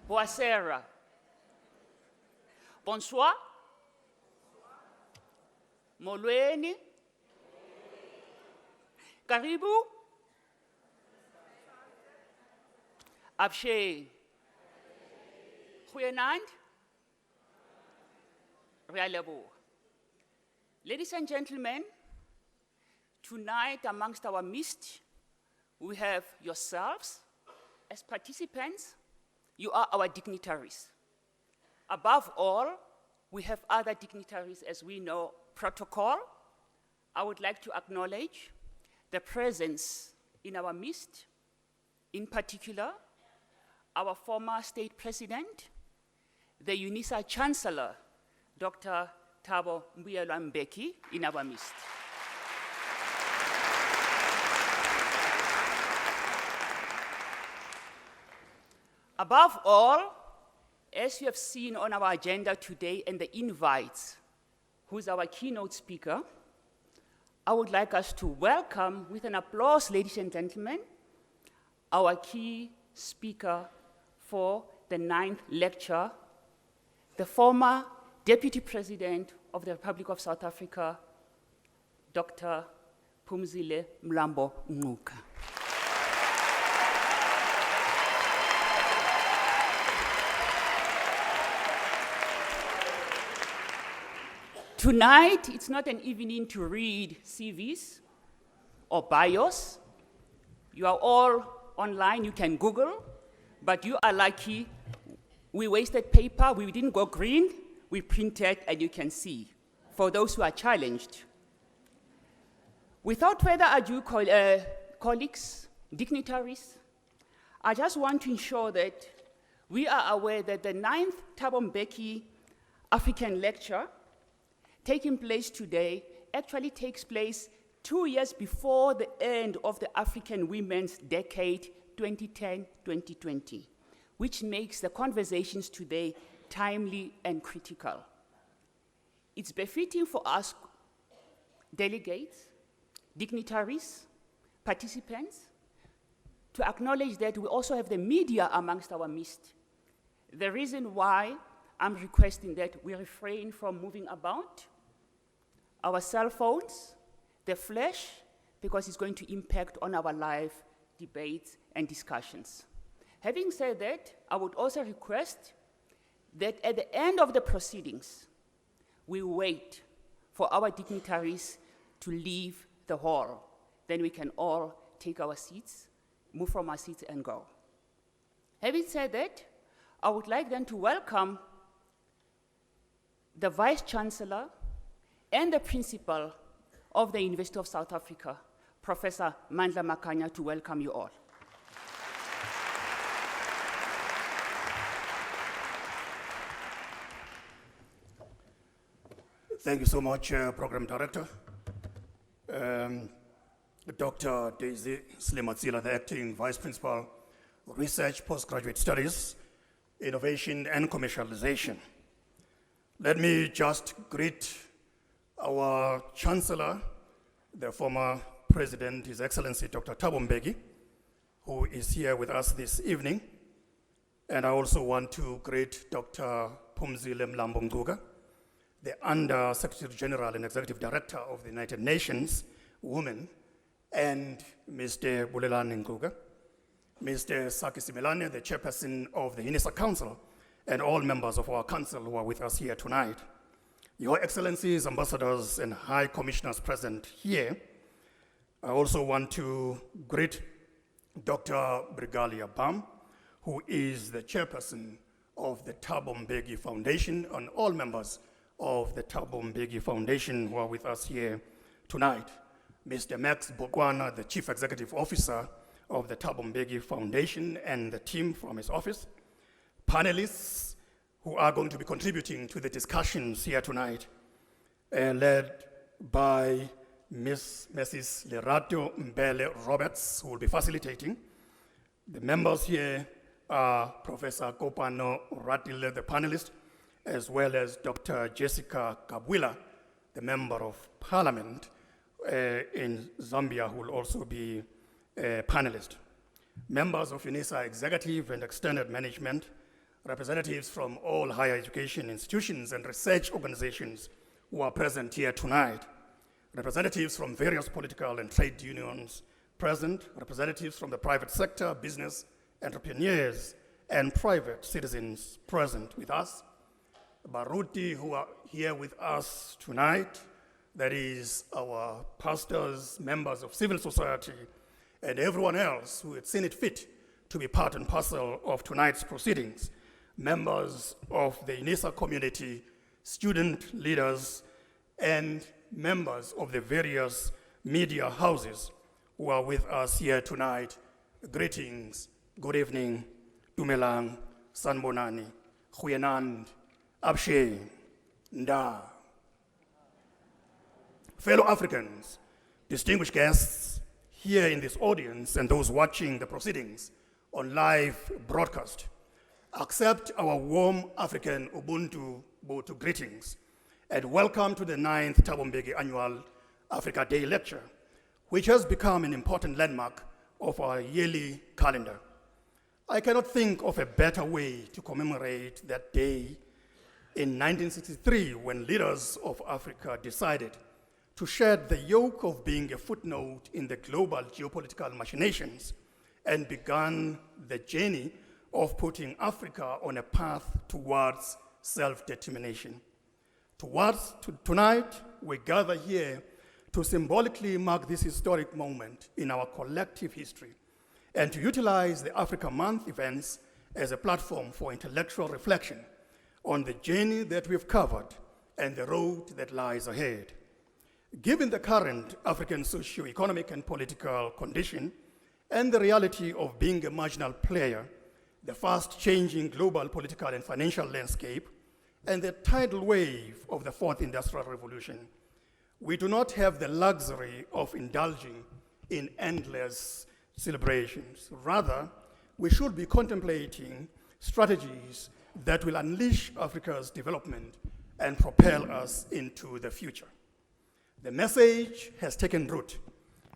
Boasera. Bonsoir. Molweni. Karibu. Abshe. Goeienaand. Realebo. Ladies and gentlemen, tonight amongst our midst, we have yourselves as participants. You are our dignitaries. Above all, we have other dignitaries as we know protocol. I would like to acknowledge the presence in our midst, in particular, our former state president, the UNISA Chancellor, Dr. Thabo Mbeki, in our midst. Above all, as you have seen on our agenda today and the invites, who's our keynote speaker, I would like us to welcome with an applause, ladies and gentlemen, our key speaker for the 9th lecture, the former Deputy President of the Republic of South Africa, Dr. Phumzile Mlambo-Ngcuka. Tonight, it's not an evening to read CVs or bios. You are all online, you can Google, but you are lucky. We wasted paper, we didn't go green, we printed, and you can see, for those who are challenged. Without further ado, colleagues, dignitaries, I just want to ensure that we are aware that the 9th Thabo Mbeki African Lecture taking place today actually takes place 2 years before the end of the African Women's Decade 2010-2020, which makes the conversations today timely and critical. It's befitting for us delegates, dignitaries, participants, to acknowledge that we also have the media amongst our midst. The reason why I'm requesting that we refrain from moving about our cell phones, the flash, because it's going to impact on our live debates and discussions. Having said that, I would also request that at the end of the proceedings, we wait for our dignitaries to leave the hall. Then we can all take our seats, move from our seats and go. Having said that, I would like then to welcome the Vice Chancellor and the Principal of the University of South Africa, Professor Mandla Makanya, to welcome you all. Thank you so much, Program Director. Dr. Daisy Slimatsila, the Acting Vice Principal, Research, Postgraduate Studies, Innovation and Commercialization. Let me just greet our Chancellor, the former President, His Excellency Dr. Thabo Mbeki, who is here with us this evening. And I also want to greet Dr. Phumzile Mlambo-Ngcuka, the Under Secretary General and Executive Director of the United Nations Women, and Mr. Bulelani Ngcuka, Mr. Saki Simelane, the Chairperson of the UNISA Council, and all members of our council who are with us here tonight. Your Excellencies, Ambassadors, and High Commissioners present here. I also want to greet Dr. Brigalia Bam, who is the Chairperson of the Thabo Mbeki Foundation, and all members of the Thabo Mbeki Foundation who are with us here tonight. Mr. Max Bokwana, the Chief Executive Officer of the Thabo Mbeki Foundation, and the team from his office. Panelists who are going to be contributing to the discussions here tonight, led by Mrs. Lerato Mbele Roberts, who will be facilitating. The members here are Professor Kopano Ratile, the panelist, as well as Dr. Jessica Kabwila, the Member of Parliament in Zambia, who will also be a panelist. Members of UNISA Executive and Extended Management, representatives from all higher education institutions and research organizations who are present here tonight, representatives from various political and trade unions present, representatives from the private sector, business, entrepreneurs, and private citizens present with us, Baruti who are here with us tonight, that is our pastors, members of civil society, and everyone else who had seen it fit to be part and parcel of tonight's proceedings, members of the UNISA community, student leaders, and members of the various media houses who are with us here tonight. Greetings, good evening, Dumelang, Sanbonani, Goeienaand, Abshe, Nda. Fellow Africans, distinguished guests here in this audience and those watching the proceedings on live broadcast, accept our warm African Ubuntu Botu greetings and welcome to the 9th Thabo Mbeki Annual Africa Day Lecture, which has become an important landmark of our yearly calendar. I cannot think of a better way to commemorate that day in 1963 when leaders of Africa decided to shed the yoke of being a footnote in the global geopolitical machinations and began the journey of putting Africa on a path towards self-determination. Tonight, we gather here to symbolically mark this historic moment in our collective history and to utilize the Africa Month events as a platform for intellectual reflection on the journey that we've covered and the road that lies ahead. Given the current African socio-economic and political condition and the reality of being a marginal player, the fast-changing global political and financial landscape, and the tidal wave of the fourth industrial revolution, we do not have the luxury of indulging in endless celebrations. Rather, we should be contemplating strategies that will unleash Africa's development and propel us into the future. The message has taken root,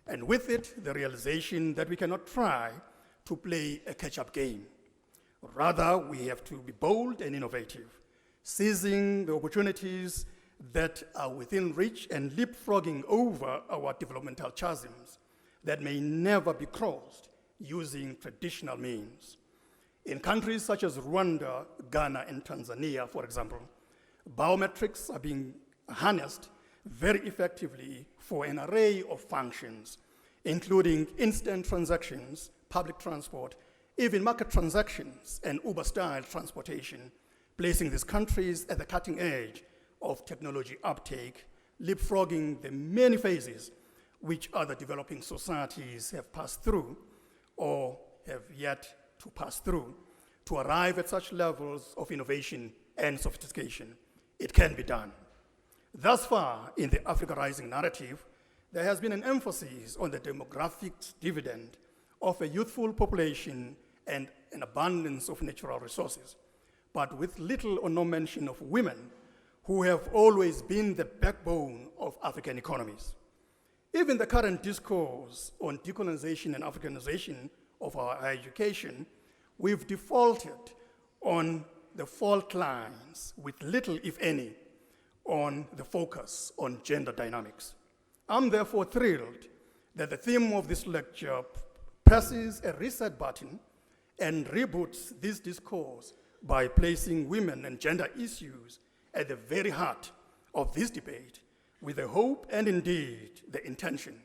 and with it, the realization that we cannot try to play a catch-up game. Rather, we have to be bold and innovative, seizing the opportunities that are within reach and leapfrogging over our developmental chasms that may never be crossed using traditional means. In countries such as Rwanda, Ghana, and Tanzania, for example, biometrics are being harnessed very effectively for an array of functions, including instant transactions, public transport, even market transactions, and Uber-style transportation, placing these countries at the cutting edge of technology uptake, leapfrogging the many phases which other developing societies have passed through or have yet to pass through to arrive at such levels of innovation and sophistication. It can be done. Thus far, in the Africa Rising narrative, there has been an emphasis on the demographic dividend of a youthful population and an abundance of natural resources, but with little or no mention of women, who have always been the backbone of African economies. Even the current discourse on decolonization and Africanization of our higher education, we've defaulted on the fault lines with little, if any, on the focus on gender dynamics. I'm therefore thrilled that the theme of this lecture presses a reset button and reboots this discourse by placing women and gender issues at the very heart of this debate, with the hope and indeed the intention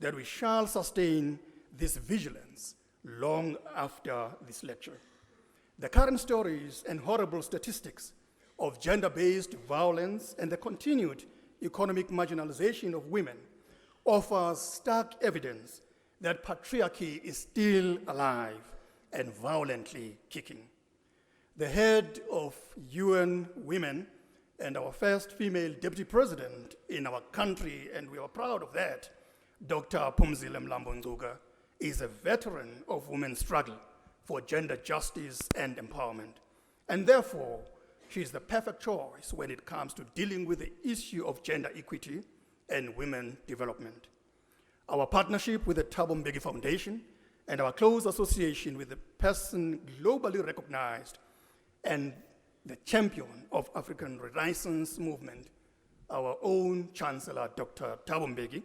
that we shall sustain this vigilance long after this lecture. The current stories and horrible statistics of gender-based violence and the continued economic marginalization of women offers stark evidence that patriarchy is still alive and violently kicking. The head of UN Women and our first female deputy president in our country, and we are proud of that, Dr. Phumzile Mlambo-Ngcuka, is a veteran of women's struggle for gender justice and empowerment. And therefore, she is the perfect choice when it comes to dealing with the issue of gender equity and women development. Our partnership with the Thabo Mbeki Foundation and our close association with the person globally recognized and the champion of African Renaissance movement, our own Chancellor, Dr. Thabo Mbeki,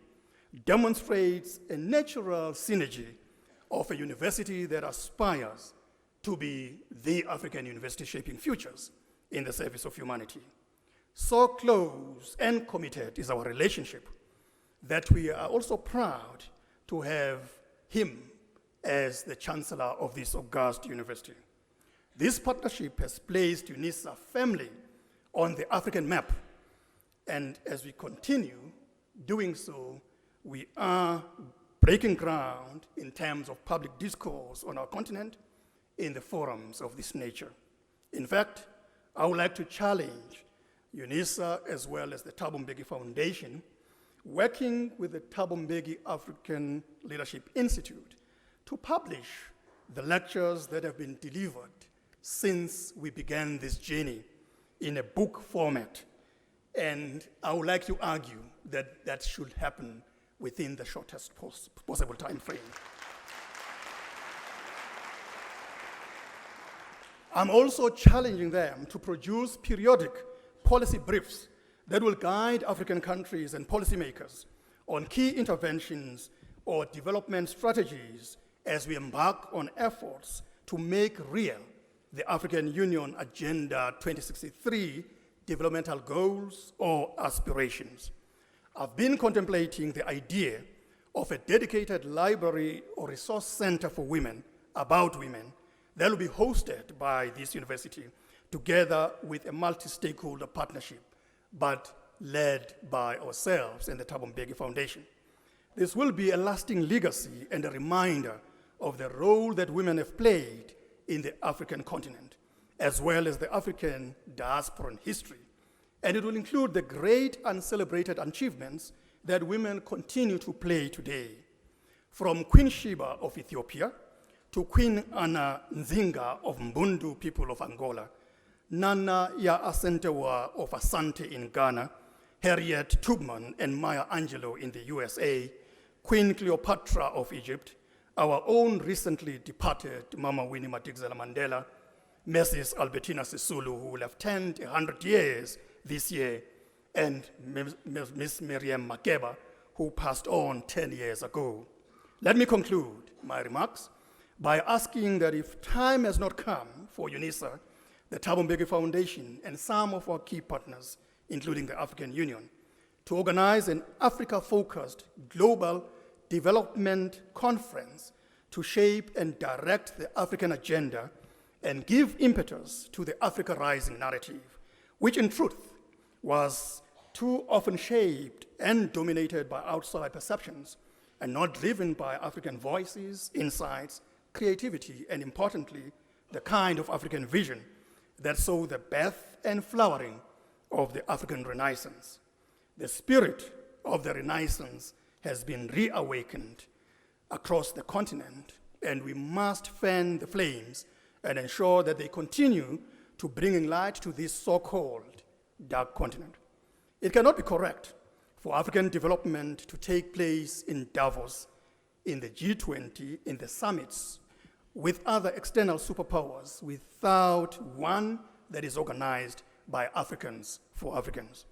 demonstrates a natural synergy of a university that aspires to be the African university shaping futures in the service of humanity. So close and committed is our relationship that we are also proud to have him as the Chancellor of this august university. This partnership has placed UNISA firmly on the African map, and as we continue doing so, we are breaking ground in terms of public discourse on our continent in the forums of this nature. In fact, I would like to challenge UNISA as well as the Thabo Mbeki Foundation, working with the Thabo Mbeki African Leadership Institute, to publish the lectures that have been delivered since we began this journey in a book format. And I would like to argue that that should happen within the shortest possible time frame. I'm also challenging them to produce periodic policy briefs that will guide African countries and policymakers on key interventions or development strategies as we embark on efforts to make real the African Union Agenda 2063 developmental goals or aspirations. I've been contemplating the idea of a dedicated library or resource center for women, about women, that will be hosted by this university together with a multi-stakeholder partnership, but led by ourselves and the Thabo Mbeki Foundation. This will be a lasting legacy and a reminder of the role that women have played in the African continent, as well as the African diasporan history. And it will include the great uncelebrated achievements that women continue to play today, from Queen Sheba of Ethiopia to Queen Anna Nzinga of Mbundu people of Angola, Nana Ya Asentewa of Asante in Ghana, Harriet Tubman and Maya Angelou in the USA, Queen Cleopatra of Egypt, our own recently departed Mama Winnie Madikizela Mandela, Mrs. Albertina Sisulu, who will have turned 100 years this year, and Miss Miriam Makeba, who passed on 10 years ago. Let me conclude my remarks by asking that if time has not come for UNISA, the Thabo Mbeki Foundation, and some of our key partners, including the African Union, to organize an Africa-focused global development conference to shape and direct the African agenda and give impetus to the Africa Rising narrative, which in truth was too often shaped and dominated by outside perceptions and not driven by African voices, insights, creativity, and importantly, the kind of African vision that saw the birth and flowering of the African Renaissance. The spirit of the Renaissance has been reawakened across the continent, and we must fan the flames and ensure that they continue to bring light to this so-called dark continent. It cannot be correct for African development to take place in Davos, in the G20, in the summits, with other external superpowers without one that is organized by Africans for Africans.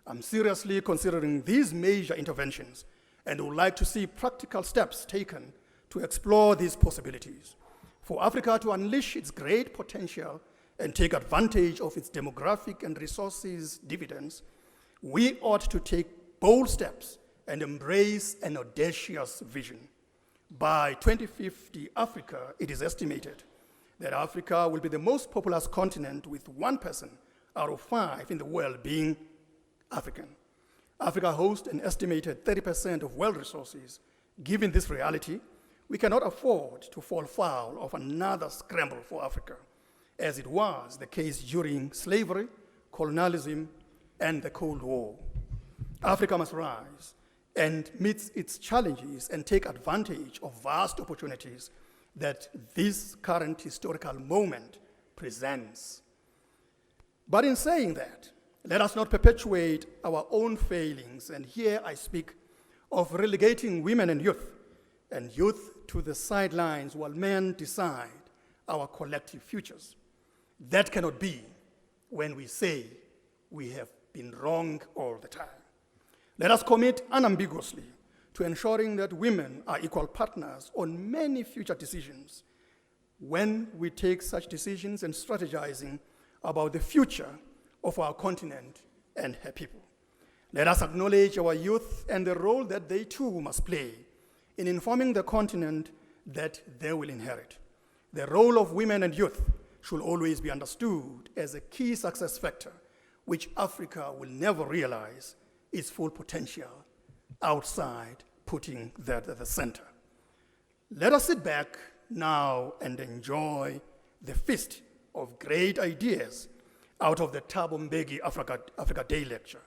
I'm seriously considering these major interventions and would like to see practical steps taken to explore these possibilities. For Africa to unleash its great potential and take advantage of its demographic and resources dividends, we ought to take bold steps and embrace an audacious vision. By 2050, Africa, it is estimated that Africa will be the most populous continent, with 1 person out of 5 in the world being African. Africa hosts an estimated 30% of world resources. Given this reality, we cannot afford to fall foul of another scramble for Africa, as it was the case during slavery, colonialism, and the Cold War. Africa must rise and meet its challenges and take advantage of vast opportunities that this current historical moment presents. But in saying that, let us not perpetuate our own failings, and here I speak of relegating women and youth to the sidelines while men decide our collective futures. That cannot be when we say we have been wrong all the time. Let us commit unambiguously to ensuring that women are equal partners on many future decisions when we take such decisions and strategizing about the future of our continent and her people. Let us acknowledge our youth and the role that they too must play in informing the continent that they will inherit. The role of women and youth should always be understood as a key success factor which Africa will never realize its full potential outside putting that at the center. Let us sit back now and enjoy the feast of great ideas out of the Thabo Mbeki Africa Day lecture.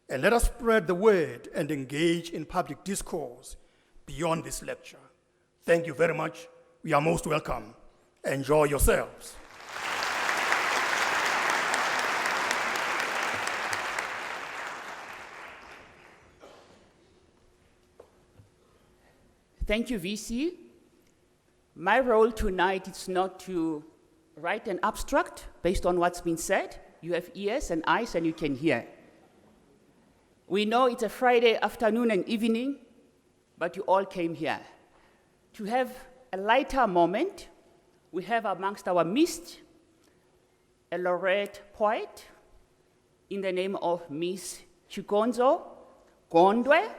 And let us spread the word and engage in public discourse beyond this lecture. Thank you very much. You are most welcome. Enjoy yourselves. Thank you, VC. My role tonight is not to write an abstract based on what's been said. You have ears and eyes and you can hear. We know it's a Friday afternoon and evening, but you all came here. To have a lighter moment, we have amongst our midst a laureate poet in the name of Miss Chikonzo Gondwe,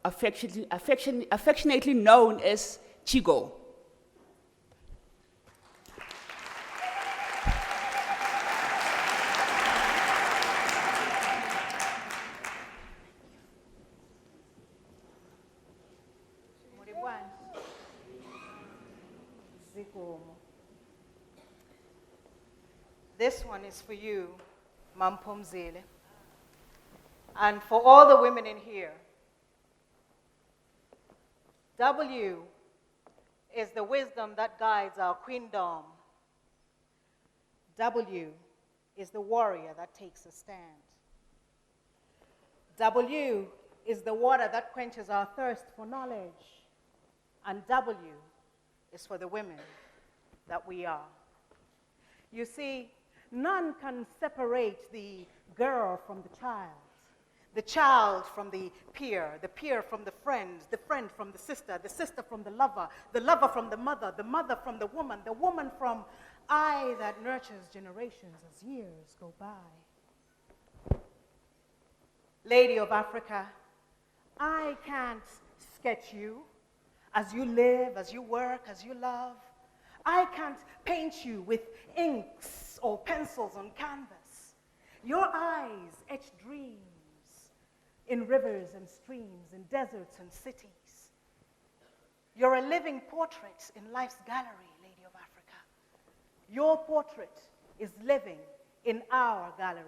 affectionately known as Chigo. This one is for you, Mam Phumzile, and for all the women in here. W is the wisdom that guides our queendom. W is the warrior that takes a stand. W is the water that quenches our thirst for knowledge. And W is for the women that we are. You see, none can separate the girl from the child from the peer from the friend from the sister from the lover from the mother from the woman from I that nurtures generations as years go by. Lady of Africa, I can't sketch you as you live, as you work, as you love. I can't paint you with inks or pencils on canvas. Your eyes etch dreams in rivers and streams, in deserts and cities. You're a living portrait in life's gallery, Lady of Africa. Your portrait is living in our gallery.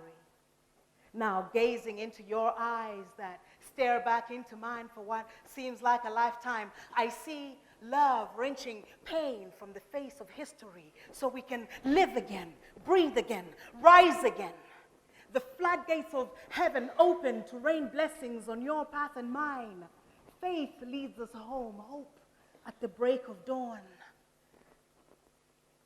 Now, gazing into your eyes that stare back into mine for what seems like a lifetime, I see love wrenching pain from the face of history so we can live again, breathe again, rise again. The floodgates of heaven open to rain blessings on your path and mine. Faith leads us home, hope at the break of dawn.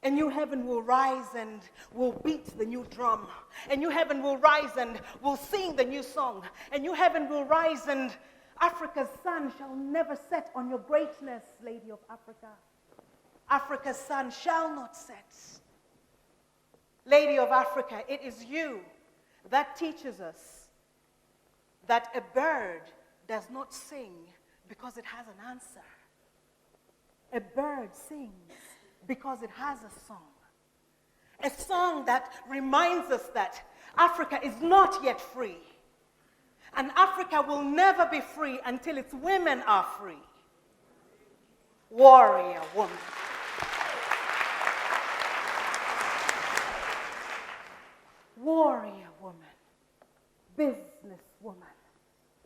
And new heaven will rise and will beat the new drum. And new heaven will rise and will sing the new song. And new heaven will rise and Africa's sun shall never set on your greatness, Lady of Africa. Africa's sun shall not set. Lady of Africa, it is you that teaches us that a bird does not sing because it has an answer. A bird sings because it has a song that reminds us that Africa is not yet free. And Africa will never be free until its women are free. Warrior woman. Warrior woman. Business woman.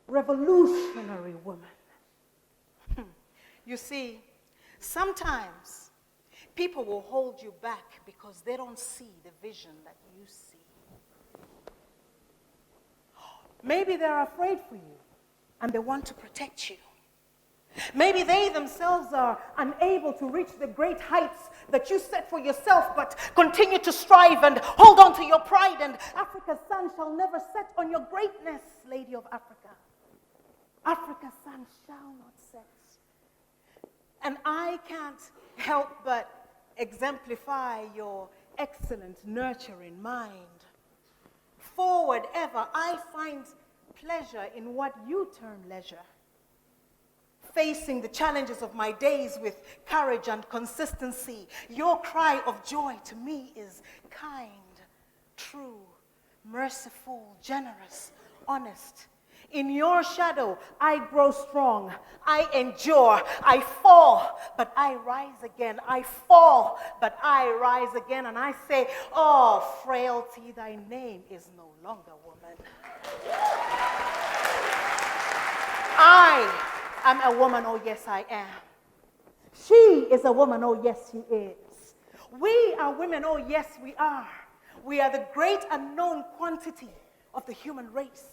Revolutionary woman. You see, sometimes people will hold you back because they don't see the vision that you see. Maybe they're afraid for you and they want to protect you. Maybe they themselves are unable to reach the great heights that you set for yourself, but continue to strive and hold on to your pride, and Africa's sun shall never set on your greatness, Lady of Africa. Africa's sun shall not set. And I can't help but exemplify your excellent nurturing mind. Forward ever, I find pleasure in what you term leisure. Facing the challenges of my days with courage and consistency, your cry of joy to me is kind, true, merciful, generous, honest. In your shadow, I grow strong, I endure, I fall, but I rise again. I fall, but I rise again, and I say, oh, frailty, thy name is no longer woman. I am a woman, oh yes I am. She is a woman, oh yes she is. We are women, oh yes we are. We are the great unknown quantity of the human race.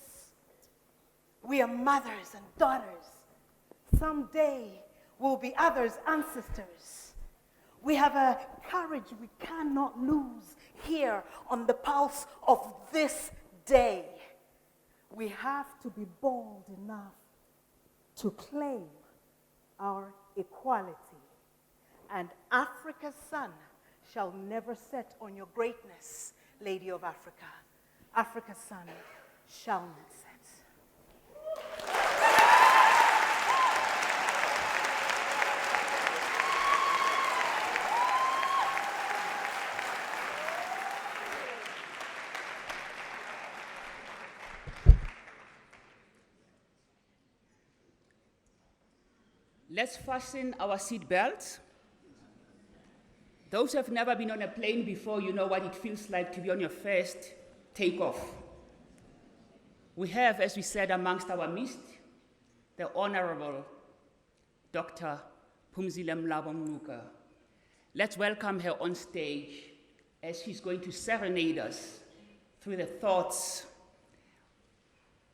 We are mothers and daughters. Someday we'll be others' ancestors. We have a courage we cannot lose here on the pulse of this day. We have to be bold enough to claim our equality. And Africa's sun shall never set on your greatness, Lady of Africa. Africa's sun shall not set. Let's fasten our seat belts. Those who have never been on a plane before, you know what it feels like to be on your first takeoff. We have, as we said, amongst our midst, the Honorable Dr. Phumzile Mlambo-Ngcuka. Let's welcome her on stage as she's going to serenade us through the thoughts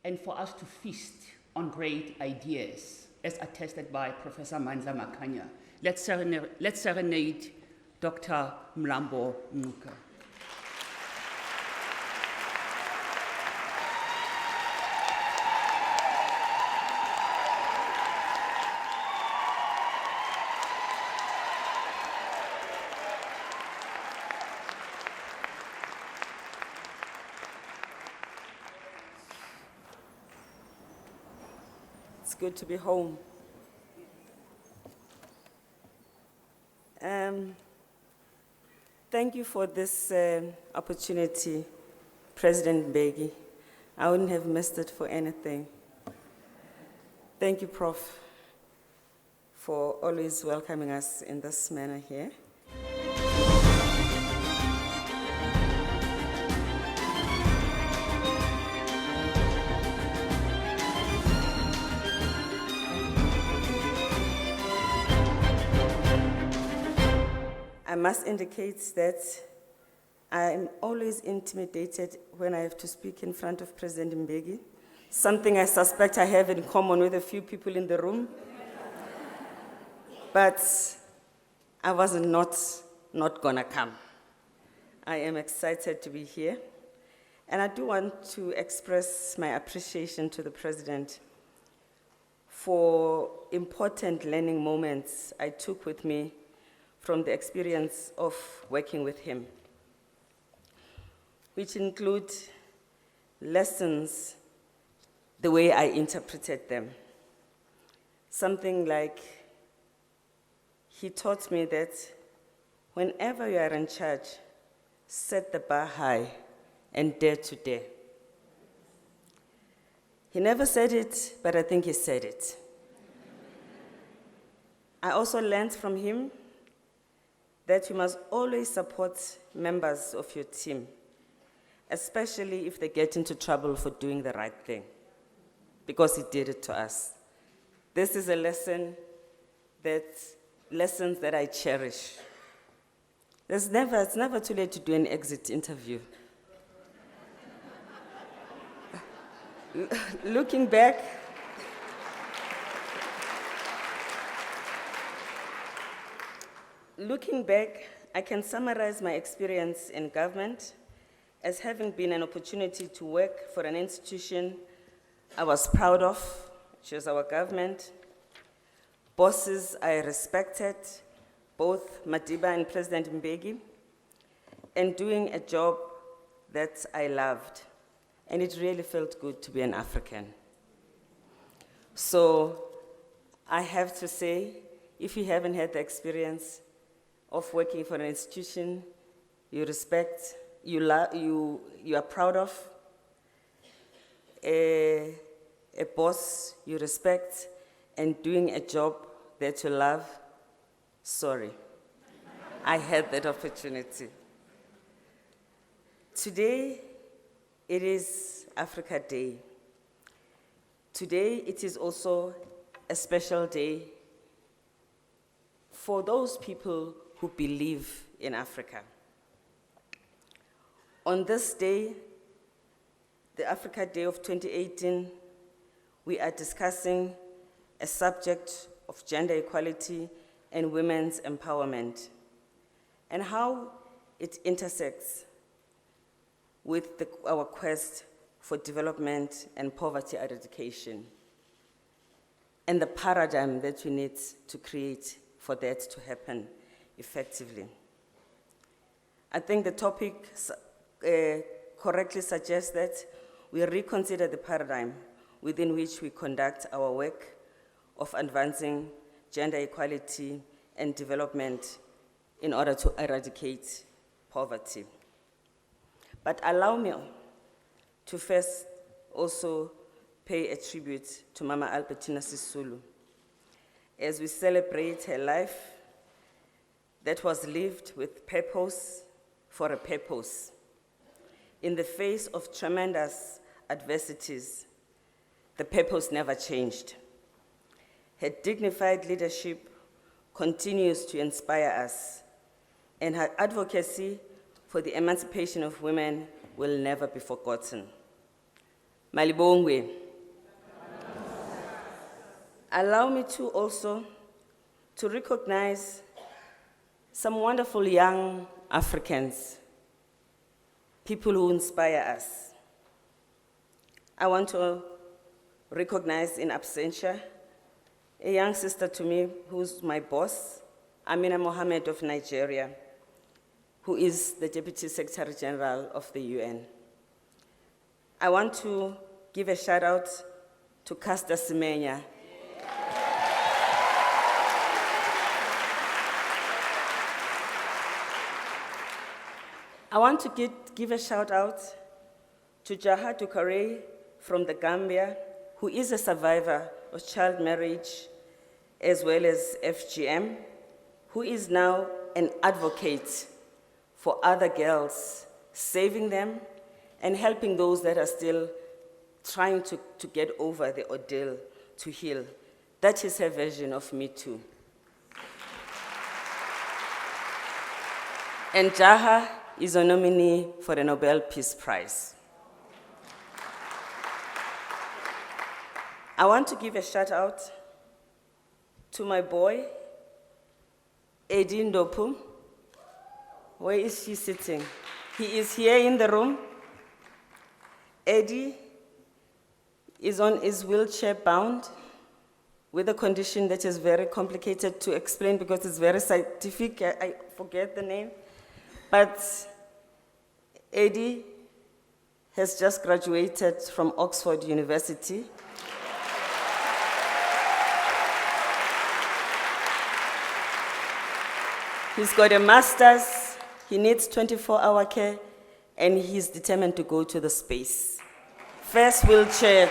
and for us to feast on great ideas, as attested by Professor Mandla Makanya. Let's serenade Dr. Mlambo-Ngcuka. It's good to be home. Thank you for this opportunity, President Mbeki. I wouldn't have missed it for anything. Thank you, Prof, for always welcoming us in this manner here. I must indicate that I am always intimidated when I have to speak in front of President Mbeki, something I suspect I have in common with a few people in the room. But I was not gonna come. I am excited to be here, and I do want to express my appreciation to the President for important learning moments I took with me from the experience of working with him, which include lessons, the way I interpreted them. Something like, he taught me that whenever you are in charge, set the bar high and dare to dare. He never said it, but I think he said it. I also learned from him that you must always support members of your team, especially if they get into trouble for doing the right thing, because he did it to us. This is a lessons that I cherish. It's never too late to do an exit interview. Looking back, Looking back, I can summarize my experience in government as having been an opportunity to work for an institution I was proud of, which was our government, bosses I respected, both Madiba and President Mbeki, and doing a job that I loved. And it really felt good to be an African. So I have to say, if you haven't had the experience of working for an institution you respect, you are proud of, a boss you respect, and doing a job that you love, sorry, I had that opportunity. Today, it is Africa Day. Today, it is also a special day for those people who believe in Africa. On this day, the Africa Day of 2018, we are discussing a subject of gender equality and women's empowerment, and how it intersects with our quest for development and poverty eradication, and the paradigm that we need to create for that to happen effectively. I think the topic correctly suggests that we reconsider the paradigm within which we conduct our work of advancing gender equality and development in order to eradicate poverty. But allow me to first also pay a tribute to Mama Albertina Sisulu as we celebrate her life that was lived with purpose for a purpose. In the face of tremendous adversities, the purpose never changed. Her dignified leadership continues to inspire us, and her advocacy for the emancipation of women will never be forgotten. Malibongwe. Allow me to also to recognize some wonderful young Africans, people who inspire us. I want to recognize in absentia a young sister to me who's my boss, Amina Mohammed of Nigeria, who is the Deputy Secretary General of the UN. I want to give a shout out to Casta Semenya. I want to give a shout out to Jaha Dukare from the Gambia, who is a survivor of child marriage as well as FGM, who is now an advocate for other girls, saving them and helping those that are still trying to get over the ordeal to heal. That is her version of Me Too. And Jaha is a nominee for the Nobel Peace Prize. I want to give a shout out to my boy, Eddie Ndopu. Where is he sitting? He is here in the room. Eddie is on his wheelchair bound with a condition that is very complicated to explain because it's very scientific. I forget the name. But Eddie has just graduated from Oxford University. He's got a master's, he needs 24-hour care, and he's determined to go to the space. First wheelchair.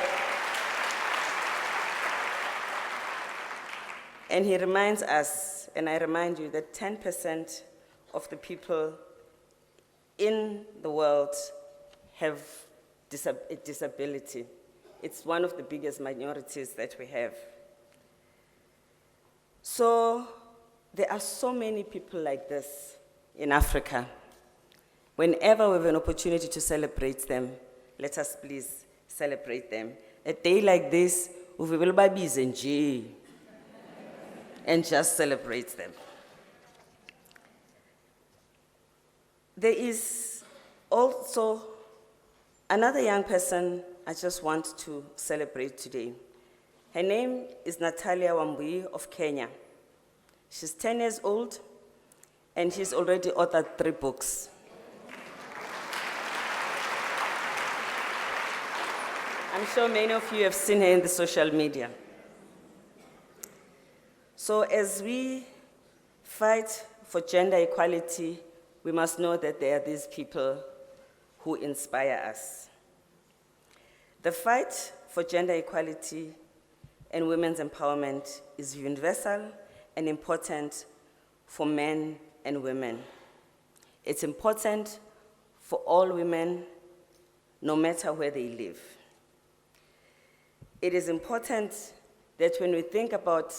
And he reminds us, and I remind you, that 10% of the people in the world have a disability. It's one of the biggest minorities that we have. So there are so many people like this in Africa. Whenever we have an opportunity to celebrate them, let us please celebrate them. A day like this, we will be busy and just celebrate them. There is also another young person I just want to celebrate today. Her name is Natalia Wambui of Kenya. She's 10 years old, and she's already authored 3 books. I'm sure many of you have seen her in the social media. So as we fight for gender equality, we must know that there are these people who inspire us. The fight for gender equality and women's empowerment is universal and important for men and women. It's important for all women, no matter where they live. It is important that when we think about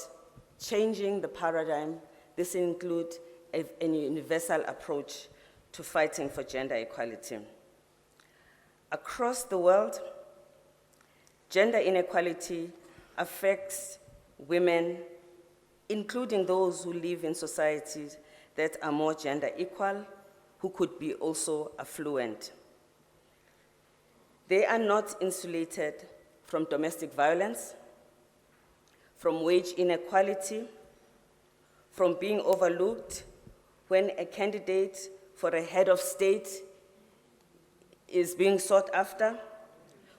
changing the paradigm, this includes a universal approach to fighting for gender equality. Across the world, gender inequality affects women, including those who live in societies that are more gender equal, who could be also affluent. They are not insulated from domestic violence, from wage inequality, from being overlooked when a candidate for a head of state is being sought after.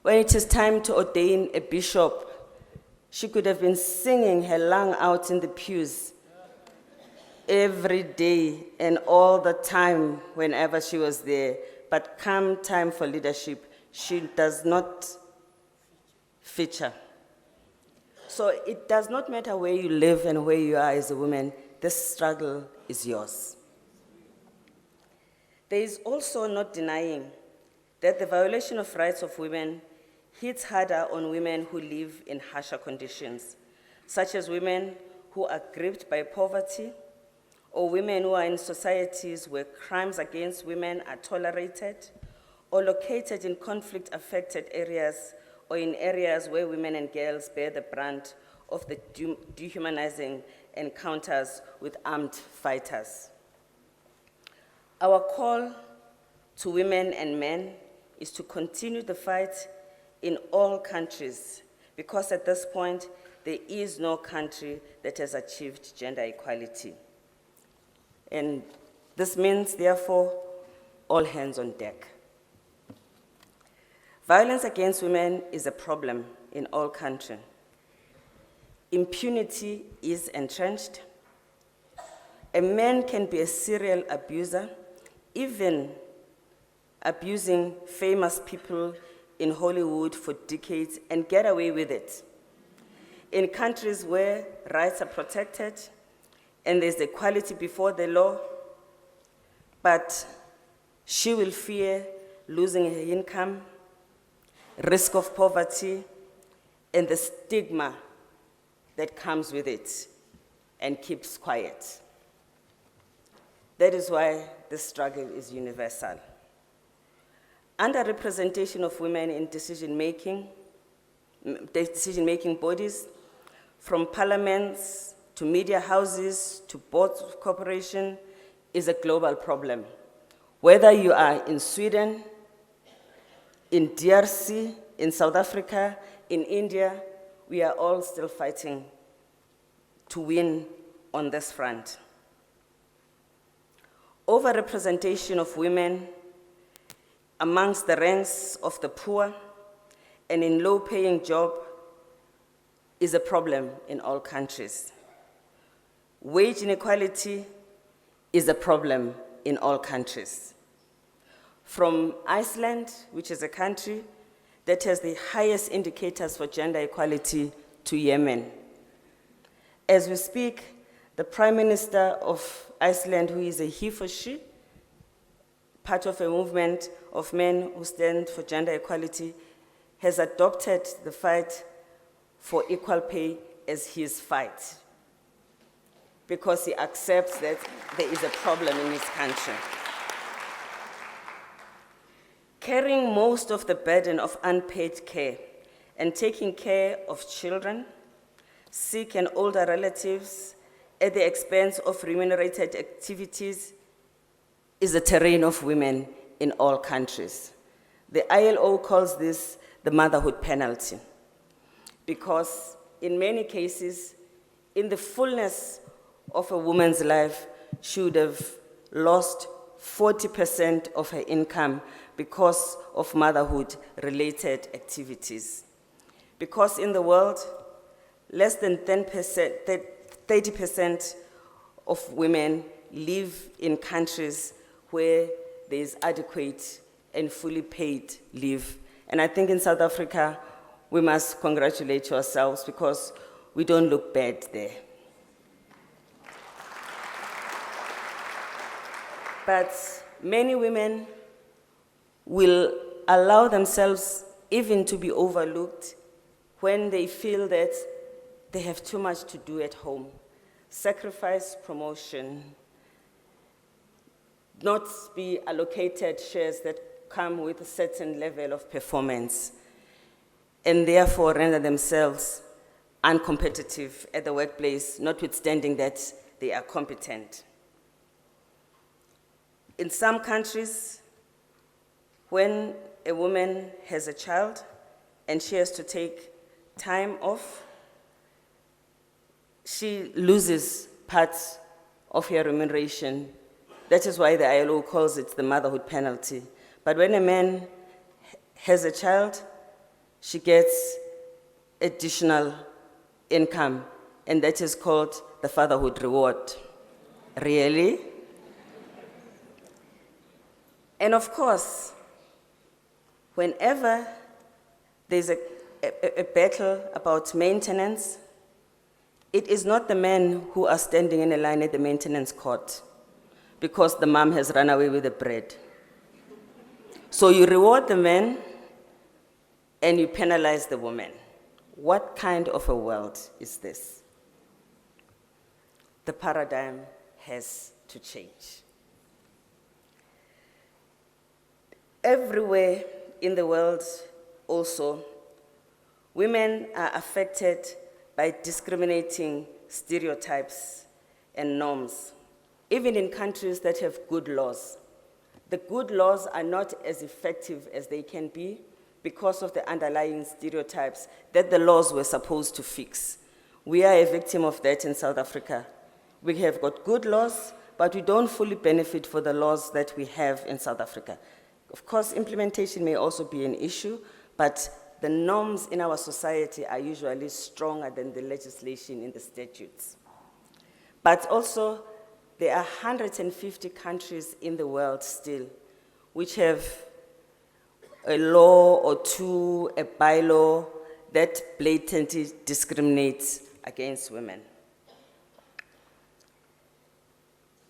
When it is time to ordain a bishop, she could have been singing her lung out in the pews every day and all the time whenever she was there. But come time for leadership, she does not feature. So it does not matter where you live and where you are as a woman, this struggle is yours. There is also not denying that the violation of rights of women hits harder on women who live in harsher conditions, such as women who are gripped by poverty, or women who are in societies where crimes against women are tolerated, or located in conflict-affected areas, or in areas where women and girls bear the brunt of the dehumanizing encounters with armed fighters. Our call to women and men is to continue the fight in all countries, because at this point, there is no country that has achieved gender equality. And this means, therefore, all hands on deck. Violence against women is a problem in all countries. Impunity is entrenched. A man can be a serial abuser, even abusing famous people in Hollywood for decades, and get away with it. In countries where rights are protected and there's equality before the law, but she will fear losing her income, risk of poverty, and the stigma that comes with it, and keeps quiet. That is why this struggle is universal. Underrepresentation of women in decision-making bodies, from parliaments to media houses to boards of corporation, is a global problem. Whether you are in Sweden, in DRC, in South Africa, in India, we are all still fighting to win on this front. Overrepresentation of women amongst the ranks of the poor and in low-paying jobs is a problem in all countries. Wage inequality is a problem in all countries. From Iceland, which is a country that has the highest indicators for gender equality, to Yemen. As we speak, the Prime Minister of Iceland, who is a he for she, part of a movement of men who stand for gender equality, has adopted the fight for equal pay as his fight, because he accepts that there is a problem in his country. Carrying most of the burden of unpaid care and taking care of children, sick and older relatives at the expense of remunerated activities is the terrain of women in all countries. The ILO calls this the motherhood penalty, because in many cases, in the fullness of a woman's life, she would have lost 40% of her income because of motherhood-related activities. Because in the world, less than 30% of women live in countries where there is adequate and fully paid leave. And I think in South Africa, we must congratulate ourselves because we don't look bad there. But many women will allow themselves even to be overlooked when they feel that they have too much to do at home. Sacrifice promotion, not be allocated shares that come with a certain level of performance, and therefore render themselves uncompetitive at the workplace, notwithstanding that they are competent. In some countries, when a woman has a child and she has to take time off, she loses parts of her remuneration. That is why the ILO calls it the motherhood penalty. But when a man has a child, she gets additional income, and that is called the fatherhood reward. Really? And of course, whenever there's a battle about maintenance, it is not the men who are standing in a line at the maintenance court because the mom has run away with the bread. So you reward the men and you penalize the woman. What kind of a world is this? The paradigm has to change. Everywhere in the world also, women are affected by discriminating stereotypes and norms, even in countries that have good laws. The good laws are not as effective as they can be because of the underlying stereotypes that the laws were supposed to fix. We are a victim of that in South Africa. We have got good laws, but we don't fully benefit for the laws that we have in South Africa. Of course, implementation may also be an issue, but the norms in our society are usually stronger than the legislation in the statutes. But also, there are 150 countries in the world still which have a law or two, a bylaw that blatantly discriminates against women.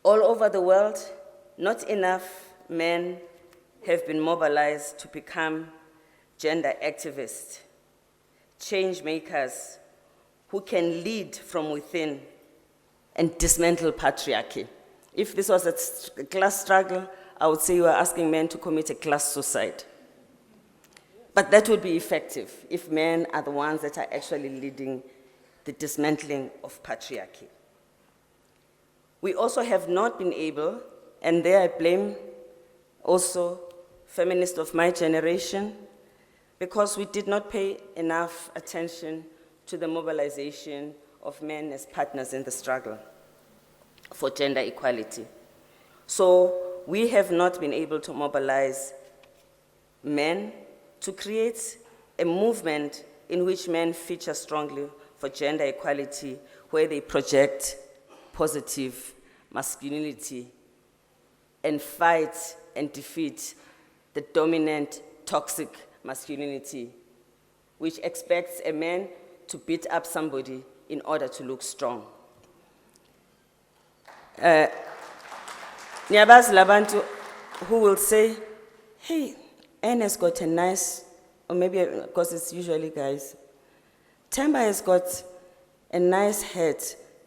All over the world, not enough men have been mobilized to become gender activists, change makers who can lead from within and dismantle patriarchy. If this was a class struggle, I would say you are asking men to commit a class suicide. But that would be effective if men are the ones that are actually leading the dismantling of patriarchy. We also have not been able, and there I blame also feminists of my generation, because we did not pay enough attention to the mobilization of men as partners in the struggle for gender equality. So we have not been able to mobilize men to create a movement in which men feature strongly for gender equality, where they project positive masculinity and fight and defeat the dominant toxic masculinity, which expects a man to beat up somebody in order to look strong. Niyabazi labantu who will say, hey, Anne has got a nice, or maybe because it's usually guys, Themba has got a nice head,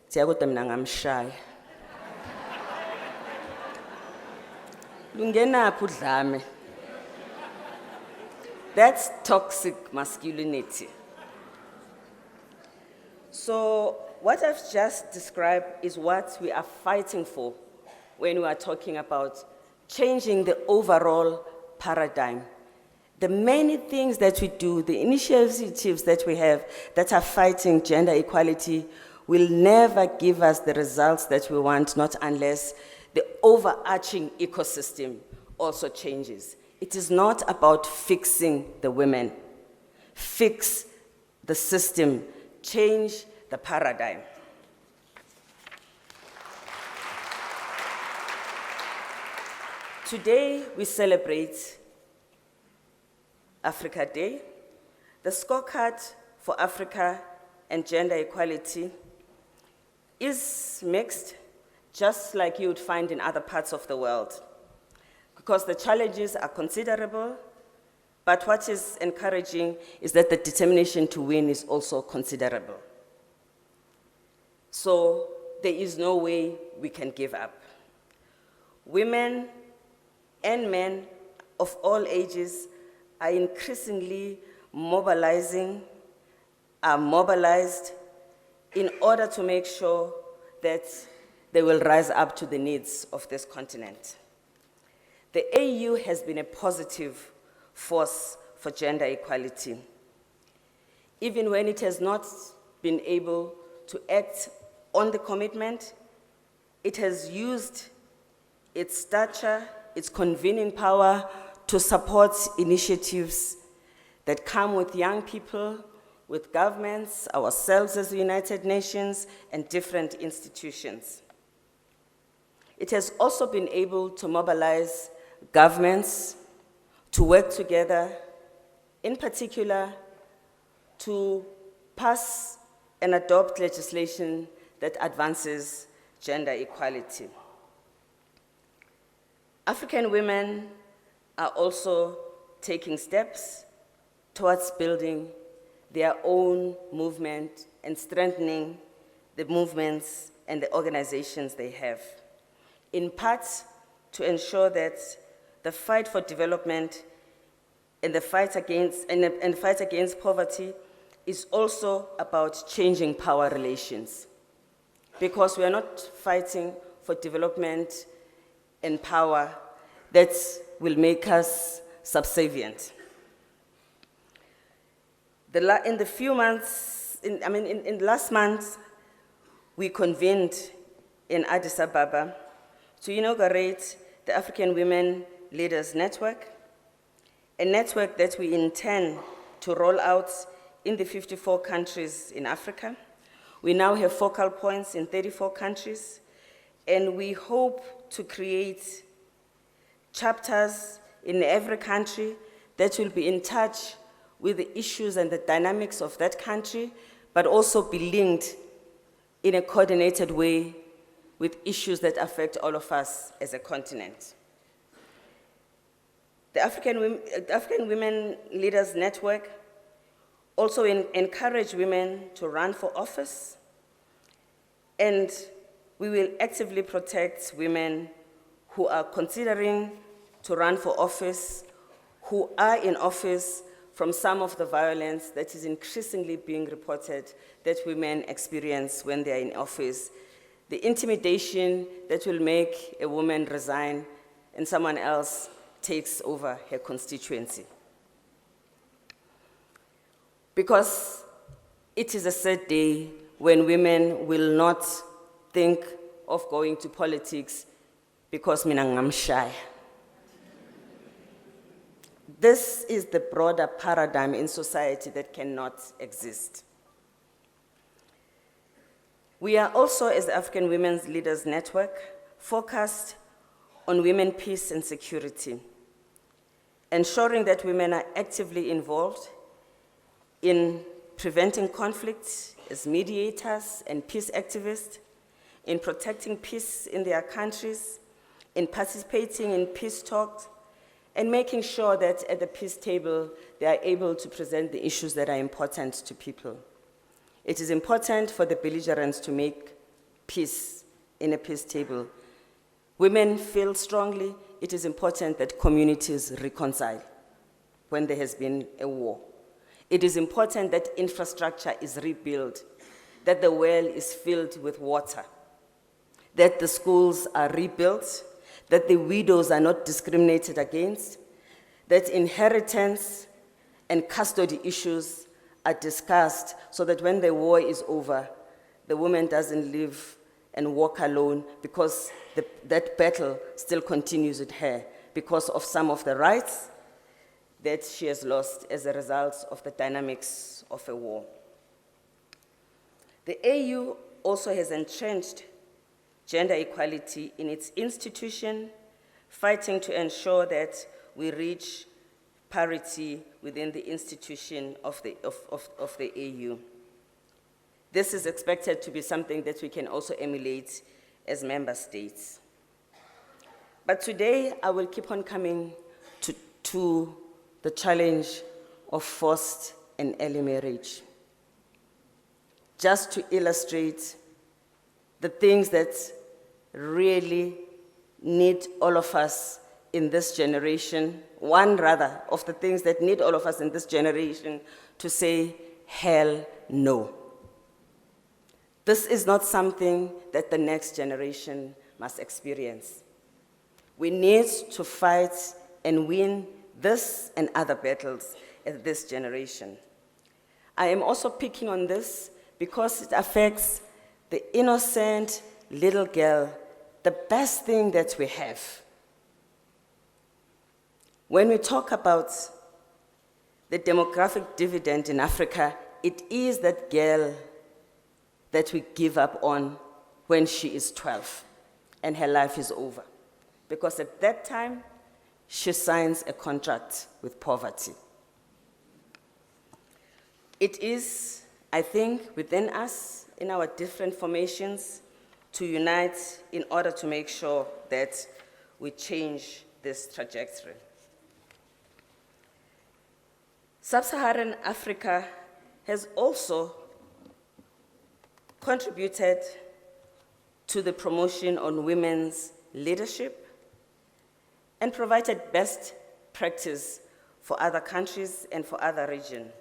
Tiago mina ngamshaya. Lungenaphi udlame. That's toxic masculinity. So what I've just described is what we are fighting for when we are talking about changing the overall paradigm. The many things that we do, the initiatives that we have that are fighting gender equality will never give us the results that we want, not unless the overarching ecosystem also changes. It is not about fixing the women. Fix the system, change the paradigm. Today, we celebrate Africa Day. The scorecard for Africa and gender equality is mixed, just like you would find in other parts of the world, because the challenges are considerable, but what is encouraging is that the determination to win is also considerable. So there is no way we can give up. Women and men of all ages are increasingly mobilized in order to make sure that they will rise up to the needs of this continent. The AU has been a positive force for gender equality, even when it has not been able to act on the commitment. It has used its stature, its convening power to support initiatives that come with young people, with governments, ourselves as the United Nations, and different institutions. It has also been able to mobilize governments to work together, in particular, to pass and adopt legislation that advances gender equality. African women are also taking steps towards building their own movement and strengthening the movements and the organizations they have, in part to ensure that the fight for development and the fight against poverty is also about changing power relations, because we are not fighting for development and power that will make us subservient. In the few months, in last month, we convened in Addis Ababa to inaugurate the African Women Leaders Network, a network that we intend to roll out in the 54 countries in Africa. We now have focal points in 34 countries, and we hope to create chapters in every country that will be in touch with the issues and the dynamics of that country, but also be linked in a coordinated way with issues that affect all of us as a continent. The African Women Leaders Network also encourage women to run for office, and we will actively protect women who are considering to run for office, who are in office, from some of the violence that is increasingly being reported that women experience when they are in office. The intimidation that will make a woman resign and someone else takes over her constituency. Because it is a sad day when women will not think of going to politics because mina ngamshaya. This is the broader paradigm in society that cannot exist. We are also, as the African Women's Leaders Network, focused on women, peace, and security, ensuring that women are actively involved in preventing conflict as mediators and peace activists, in protecting peace in their countries, in participating in peace talks, and making sure that at the peace table, they are able to present the issues that are important to people. It is important for the belligerents to make peace in a peace table. Women feel strongly it is important that communities reconcile when there has been a war. It is important that infrastructure is rebuilt, that the well is filled with water, that the schools are rebuilt, that the widows are not discriminated against, that inheritance and custody issues are discussed so that when the war is over, the woman doesn't live and walk alone because that battle still continues with her because of some of the rights that she has lost as a result of the dynamics of a war. The AU also has entrenched gender equality in its institution, fighting to ensure that we reach parity within the institution of the AU. This is expected to be something that we can also emulate as member states. But today, I will keep on coming to the challenge of forced and early marriage, just to illustrate the things that really need all of us in this generation, one rather of the things that need all of us in this generation to say, hell no. This is not something that the next generation must experience. We need to fight and win this and other battles as this generation. I am also picking on this because it affects the innocent little girl, the best thing that we have. When we talk about the demographic dividend in Africa, it is that girl that we give up on when she is 12 and her life is over. Because at that time, she signs a contract with poverty. It is, I think, within us, in our different formations, to unite in order to make sure that we change this trajectory. Sub-Saharan Africa has also contributed to the promotion on women's leadership and provided best practice for other countries and for other regions.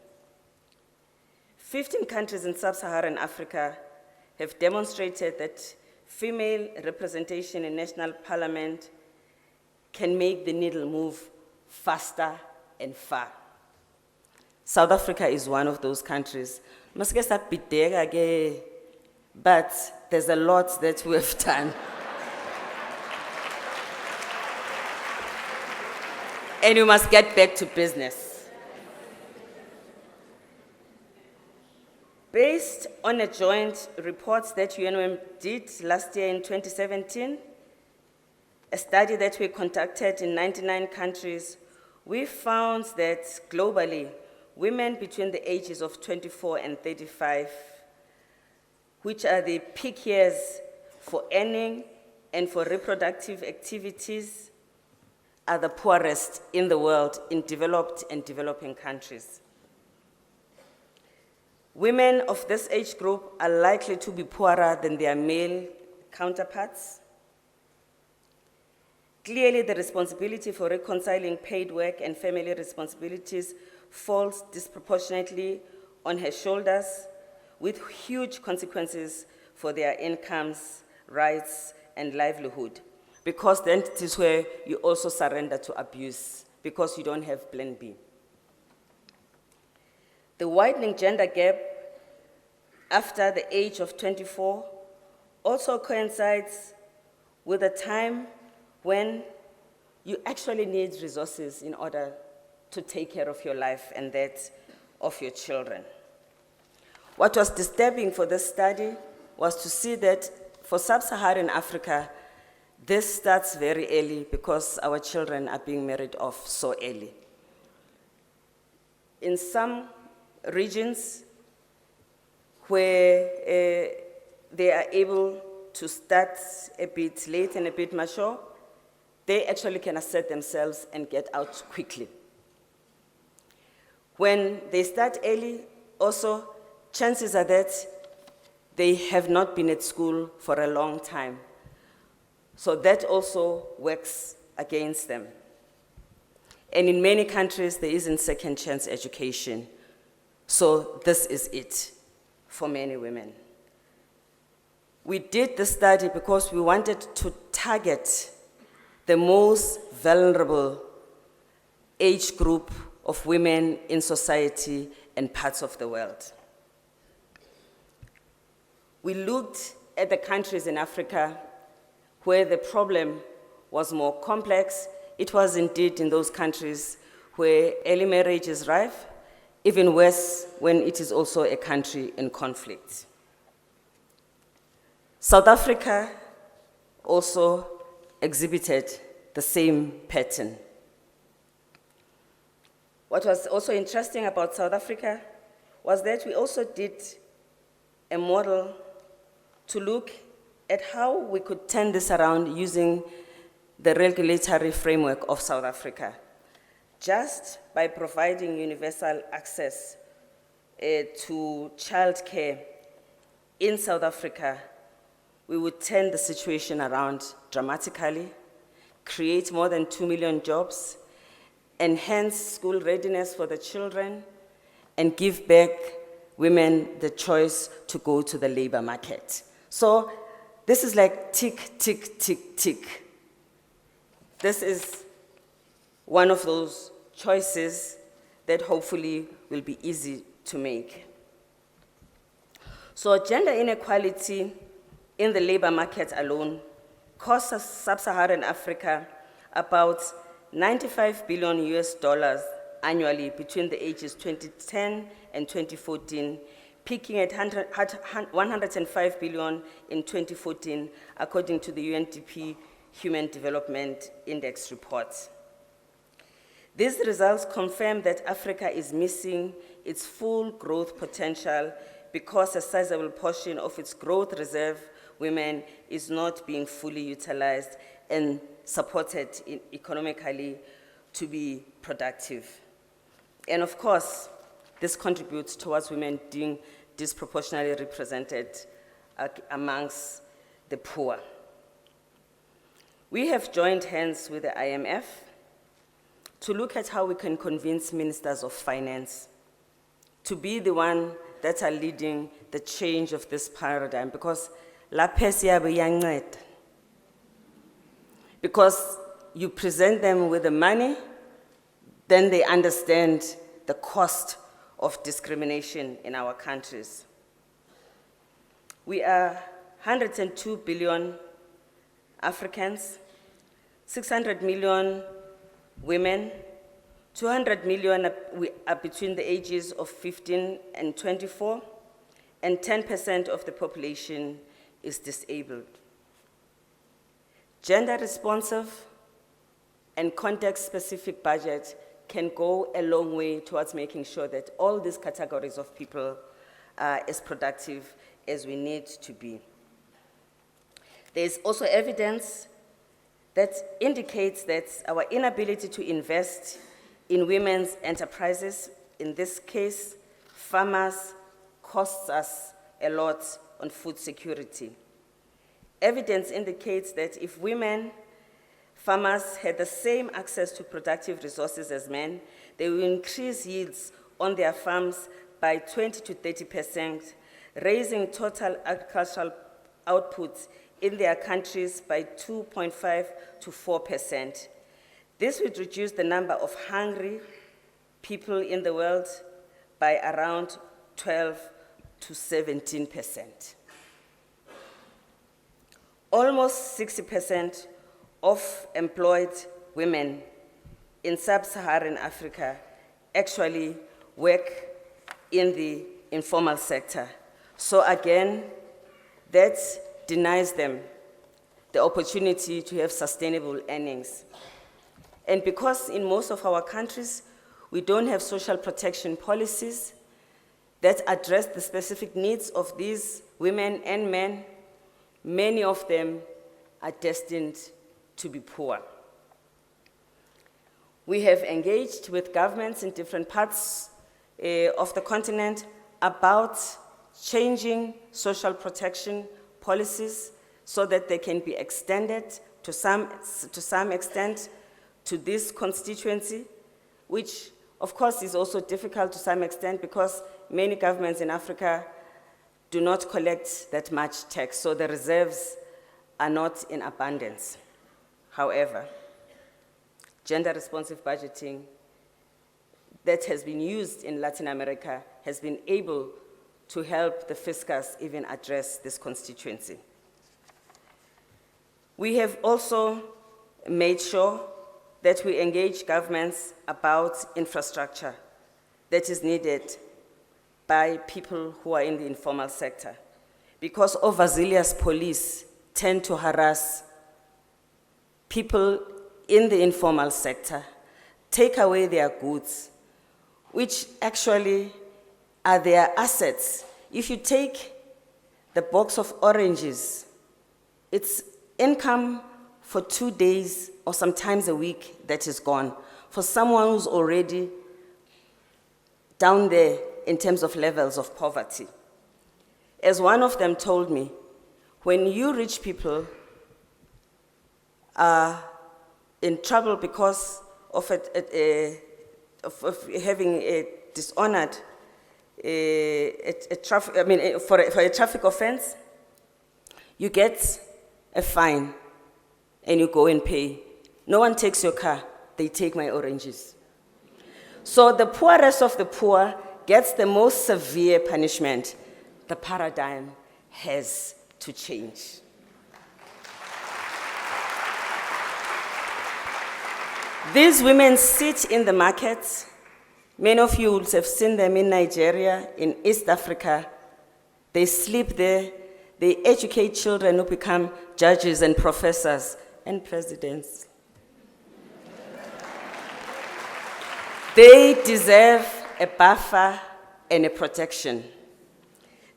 15 countries in sub-Saharan Africa have demonstrated that female representation in national parliament can make the needle move faster and far. South Africa is one of those countries. But there's a lot that we have done. And we must get back to business. Based on a joint report that UNOM did last year in 2017, a study that we conducted in 99 countries, we found that globally, women between the ages of 24 and 35, which are the peak years for earning and for reproductive activities, are the poorest in the world in developed and developing countries. Women of this age group are likely to be poorer than their male counterparts. Clearly, the responsibility for reconciling paid work and family responsibilities falls disproportionately on her shoulders, with huge consequences for their incomes, rights, and livelihood. Because then it is where you also surrender to abuse, because you don't have plan B. The widening gender gap after the age of 24 also coincides with a time when you actually need resources in order to take care of your life and that of your children. What was disturbing for this study was to see that for sub-Saharan Africa, this starts very early because our children are being married off so early. In some regions where they are able to start a bit late and a bit mature, they actually can assert themselves and get out quickly. When they start early, also, chances are that they have not been at school for a long time. So that also works against them. And in many countries, there isn't second chance education. So this is it for many women. We did the study because we wanted to target the most vulnerable age group of women in society and parts of the world. We looked at the countries in Africa where the problem was more complex. It was indeed in those countries where early marriage is rife, even worse when it is also a country in conflict. South Africa also exhibited the same pattern. What was also interesting about South Africa was that we also did a model to look at how we could turn this around using the regulatory framework of South Africa. Just by providing universal access to childcare in South Africa, we would turn the situation around dramatically, create more than 2 million jobs, enhance school readiness for the children, and give back women the choice to go to the labor market. So this is like tick, tick, tick, tick. This is one of those choices that hopefully will be easy to make. So gender inequality in the labor market alone costs sub-Saharan Africa about $95 billion annually between the ages 2010 and 2014, peaking at 105 billion in 2014, according to the UNDP Human Development Index report. These results confirm that Africa is missing its full growth potential because a sizable portion of its growth reserve women is not being fully utilized and supported economically to be productive. And of course, this contributes towards women being disproportionately represented amongst the poor. We have joined hands with the IMF to look at how we can convince ministers of finance to be the one that are leading the change of this paradigm, because because you present them with the money, then they understand the cost of discrimination in our countries. We are 102 billion Africans, 600 million women, 200 million are between the ages of 15 and 24, and 10% of the population is disabled. Gender-responsive and context-specific budget can go a long way towards making sure that all these categories of people are as productive as we need to be. There is also evidence that indicates that our inability to invest in women's enterprises, in this case, farmers, costs us a lot on food security. Evidence indicates that if women farmers had the same access to productive resources as men, they will increase yields on their farms by 20 to 30%, raising total agricultural outputs in their countries by 2.5 to 4%. This would reduce the number of hungry people in the world by around 12 to 17%. Almost 60% of employed women in sub-Saharan Africa actually work in the informal sector. So again, that denies them the opportunity to have sustainable earnings. And because in most of our countries, we don't have social protection policies that address the specific needs of these women and men, many of them are destined to be poor. We have engaged with governments in different parts of the continent about changing social protection policies so that they can be extended to some extent to this constituency, which of course is also difficult to some extent because many governments in Africa do not collect that much tax, so the reserves are not in abundance. However, gender-responsive budgeting that has been used in Latin America has been able to help the fiscus even address this constituency. We have also made sure that we engage governments about infrastructure that is needed by people who are in the informal sector. Because overzealous police tend to harass people in the informal sector, take away their goods, which actually are their assets. If you take the box of oranges, it's income for 2 days or sometimes a week that is gone for someone who's already down there in terms of levels of poverty. As one of them told me, when you rich people are in trouble because of having a dishonored for a traffic offense, you get a fine and you go and pay. No one takes your car, they take my oranges. So the poorest of the poor gets the most severe punishment. The paradigm has to change. These women sit in the markets. Many of you have seen them in Nigeria, in East Africa. They sleep there. They educate children who become judges and professors and presidents. They deserve a buffer and a protection.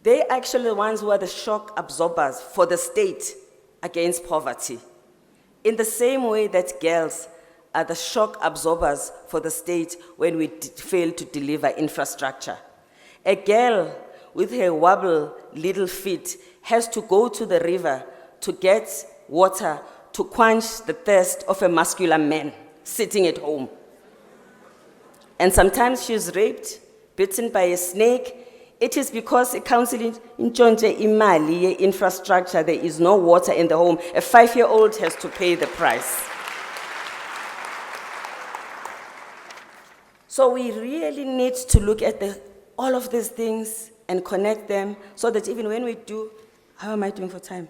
They're actually the ones who are the shock absorbers for the state against poverty, in the same way that girls are the shock absorbers for the state when we fail to deliver infrastructure. A girl with her wobble little feet has to go to the river to get water to quench the thirst of a muscular man sitting at home. And sometimes she's raped, bitten by a snake. It is because a council in Nchonje imali infrastructure, there is no water in the home. A 5-year-old has to pay the price. So we really need to look at all of these things and connect them so that even when we do, how am I doing for time?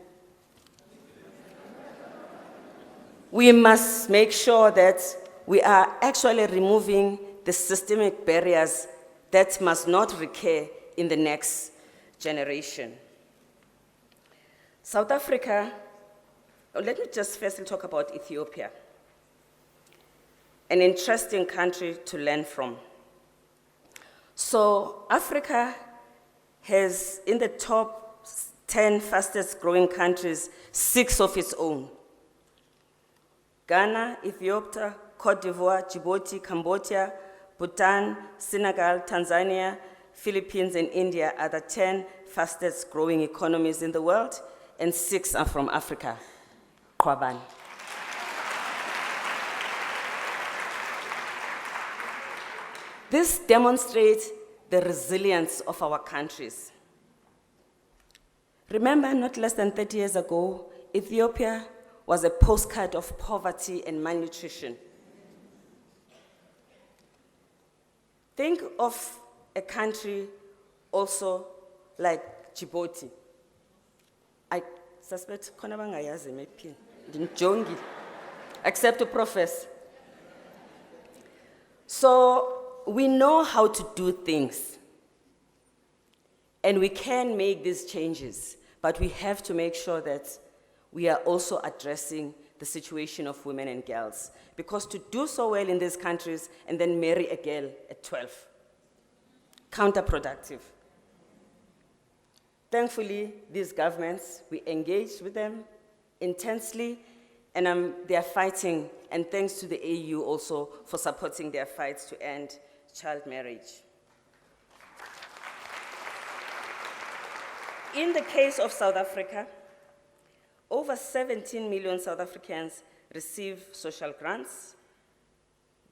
We must make sure that we are actually removing the systemic barriers that must not recur in the next generation. South Africa, let me just firstly talk about Ethiopia. An interesting country to learn from. So Africa has, in the top 10 fastest growing countries, 6 of its own. Ghana, Ethiopia, Cote d'Ivoire, Djibouti, Cambodia, Bhutan, Senegal, Tanzania, Philippines, and India are the 10 fastest growing economies in the world, and 6 are from Africa. Kwaban. This demonstrates the resilience of our countries. Remember, not less than 30 years ago, Ethiopia was a postcard of poverty and malnutrition. Think of a country also like Djibouti. I suspect except to profess. So we know how to do things, and we can make these changes, but we have to make sure that we are also addressing the situation of women and girls, because to do so well in these countries and then marry a girl at 12, counterproductive. Thankfully, these governments, we engaged with them intensely, and they are fighting, and thanks to the AU also for supporting their fights to end child marriage. In the case of South Africa, over 17 million South Africans receive social grants.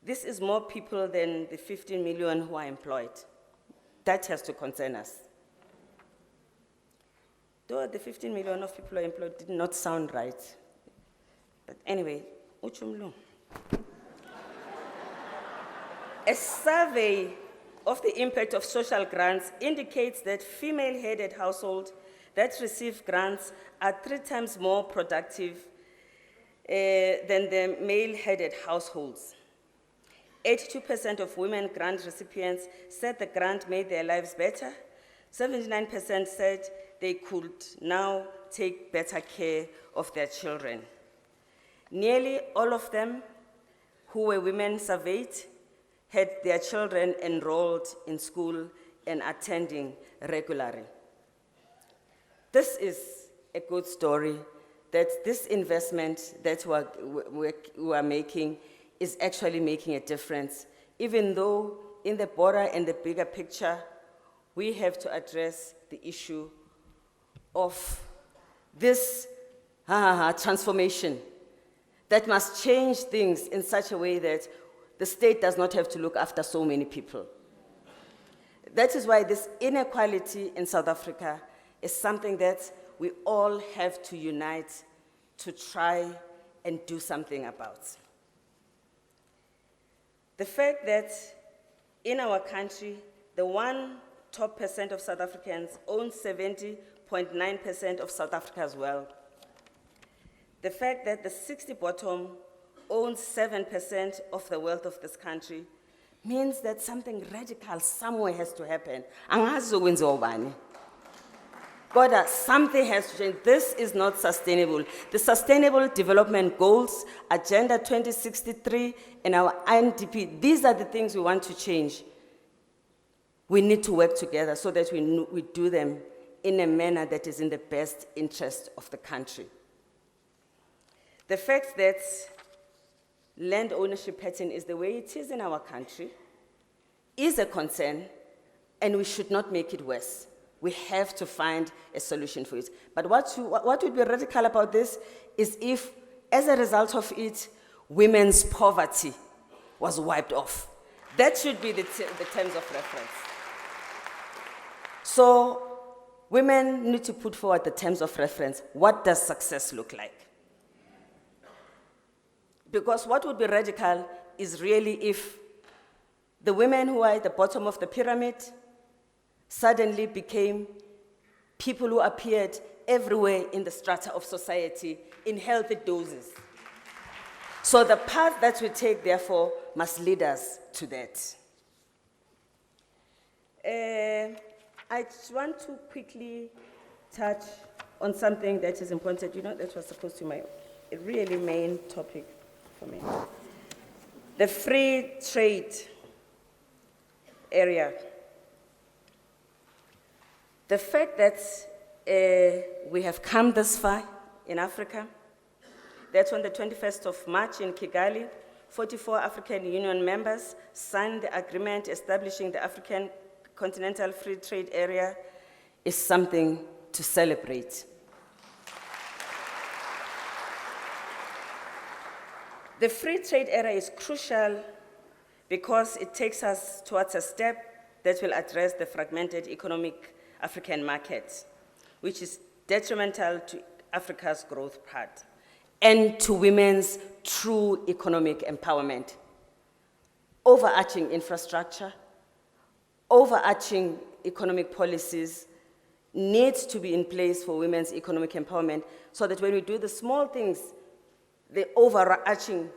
This is more people than the 15 million who are employed. That has to concern us. Though the 15 million of people who are employed did not sound right. But anyway, uchumlu. A survey of the impact of social grants indicates that female-headed households that receive grants are 3 times more productive than the male-headed households. 82% of women grant recipients said the grant made their lives better. 79% said they could now take better care of their children. Nearly all of them who were women surveyed had their children enrolled in school and attending regularly. This is a good story that this investment that we are making is actually making a difference, even though in the broader and the bigger picture, we have to address the issue of this transformation that must change things in such a way that the state does not have to look after so many people. That is why this inequality in South Africa is something that we all have to unite to try and do something about. The fact that in our country, the top 1% of South Africans own 70.9% of South Africa's wealth. The fact that the 60 bottom owns 7% of the wealth of this country means that something radical somewhere has to happen. Kodwa, something has to change. This is not sustainable. The Sustainable Development Goals, Agenda 2063, and our INDP, these are the things we want to change. We need to work together so that we do them in a manner that is in the best interest of the country. The fact that land ownership pattern is the way it is in our country is a concern, and we should not make it worse. We have to find a solution for it. But what would be radical about this is if, as a result of it, women's poverty was wiped off. That should be the terms of reference. So women need to put forward the terms of reference. What does success look like? Because what would be radical is really if the women who are at the bottom of the pyramid suddenly became people who appeared everywhere in the strata of society in healthy doses. So the path that we take, therefore, must lead us to that. I just want to quickly touch on something that is important. You know, that was supposed to be my really main topic for me. The free trade area. The fact that we have come this far in Africa, that on the 21st of March in Kigali, 44 African Union members signed the agreement establishing the African Continental Free Trade Area, is something to celebrate. The free trade area is crucial because it takes us towards a step that will address the fragmented economic African market, which is detrimental to Africa's growth path and to women's true economic empowerment. Overarching infrastructure, overarching economic policies needs to be in place for women's economic empowerment so that when we do the small things, the overarching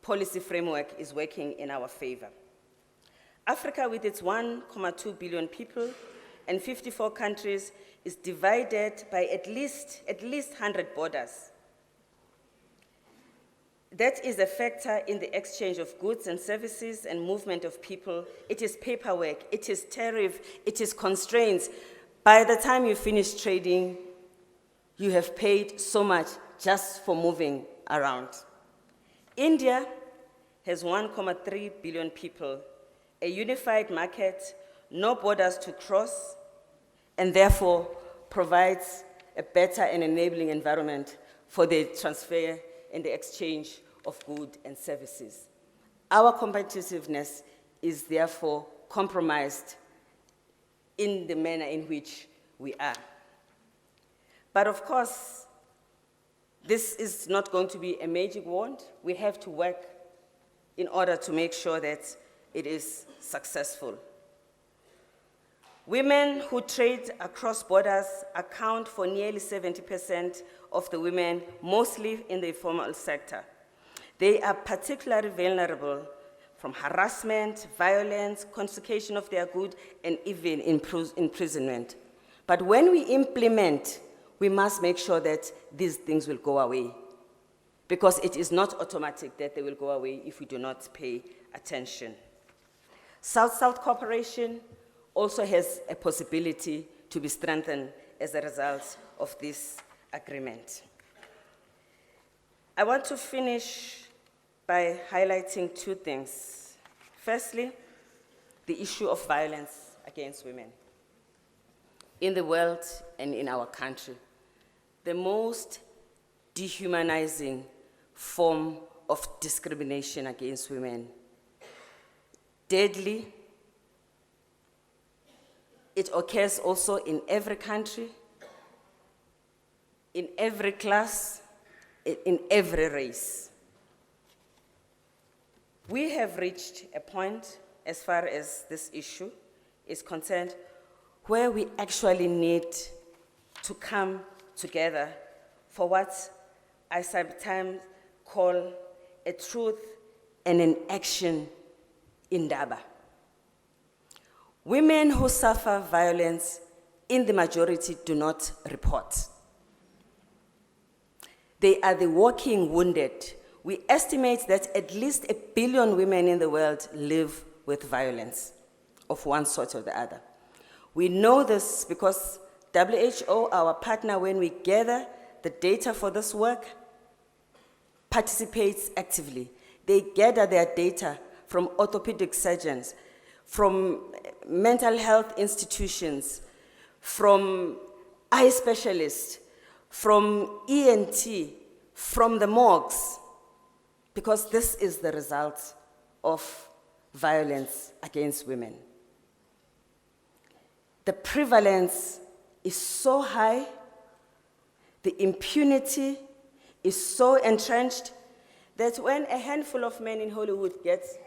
policy framework is working in our favor. Africa, with its 1.2 billion people and 54 countries, is divided by at least 100 borders. That is a factor in the exchange of goods and services and movement of people. It is paperwork, it is tariff, it is constraints. By the time you finish trading, you have paid so much just for moving around. India has 1.3 billion people, a unified market, no borders to cross, and therefore provides a better and enabling environment for the transfer and the exchange of goods and services. Our competitiveness is therefore compromised in the manner in which we are. But of course, this is not going to be a magic wand. We have to work in order to make sure that it is successful. Women who trade across borders account for nearly 70% of the women, mostly in the informal sector. They are particularly vulnerable from harassment, violence, confiscation of their goods, and even imprisonment. But when we implement, we must make sure that these things will go away, because it is not automatic that they will go away if we do not pay attention. South-South cooperation also has a possibility to be strengthened as a result of this agreement. I want to finish by highlighting two things. Firstly, the issue of violence against women in the world and in our country. The most dehumanizing form of discrimination against women. Deadly. It occurs also in every country, in every class, in every race. We have reached a point, as far as this issue is concerned, where we actually need to come together for what I sometimes call a truth and an action indaba. Women who suffer violence in the majority do not report. They are the walking wounded. We estimate that at least 1 billion women in the world live with violence of one sort or the other. We know this because WHO, our partner, when we gather the data for this work, participates actively. They gather their data from orthopedic surgeons, from mental health institutions, from eye specialists, from ENT, from the morgues, because this is the result of violence against women. The prevalence is so high, the impunity is so entrenched, that when a handful of men in Hollywood gets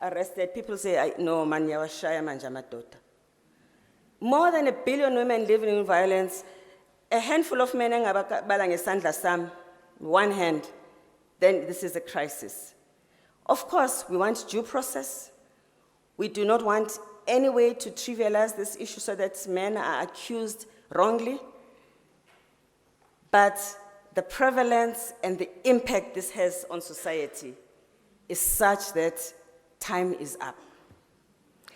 arrested, people say, no, man, yawashaya manja madoda. More than 1 billion women living in violence, a handful of men ngabala ngesandla sam, one hand, then this is a crisis. Of course, we want due process. We do not want any way to trivialize this issue so that men are accused wrongly. But the prevalence and the impact this has on society is such that time is up.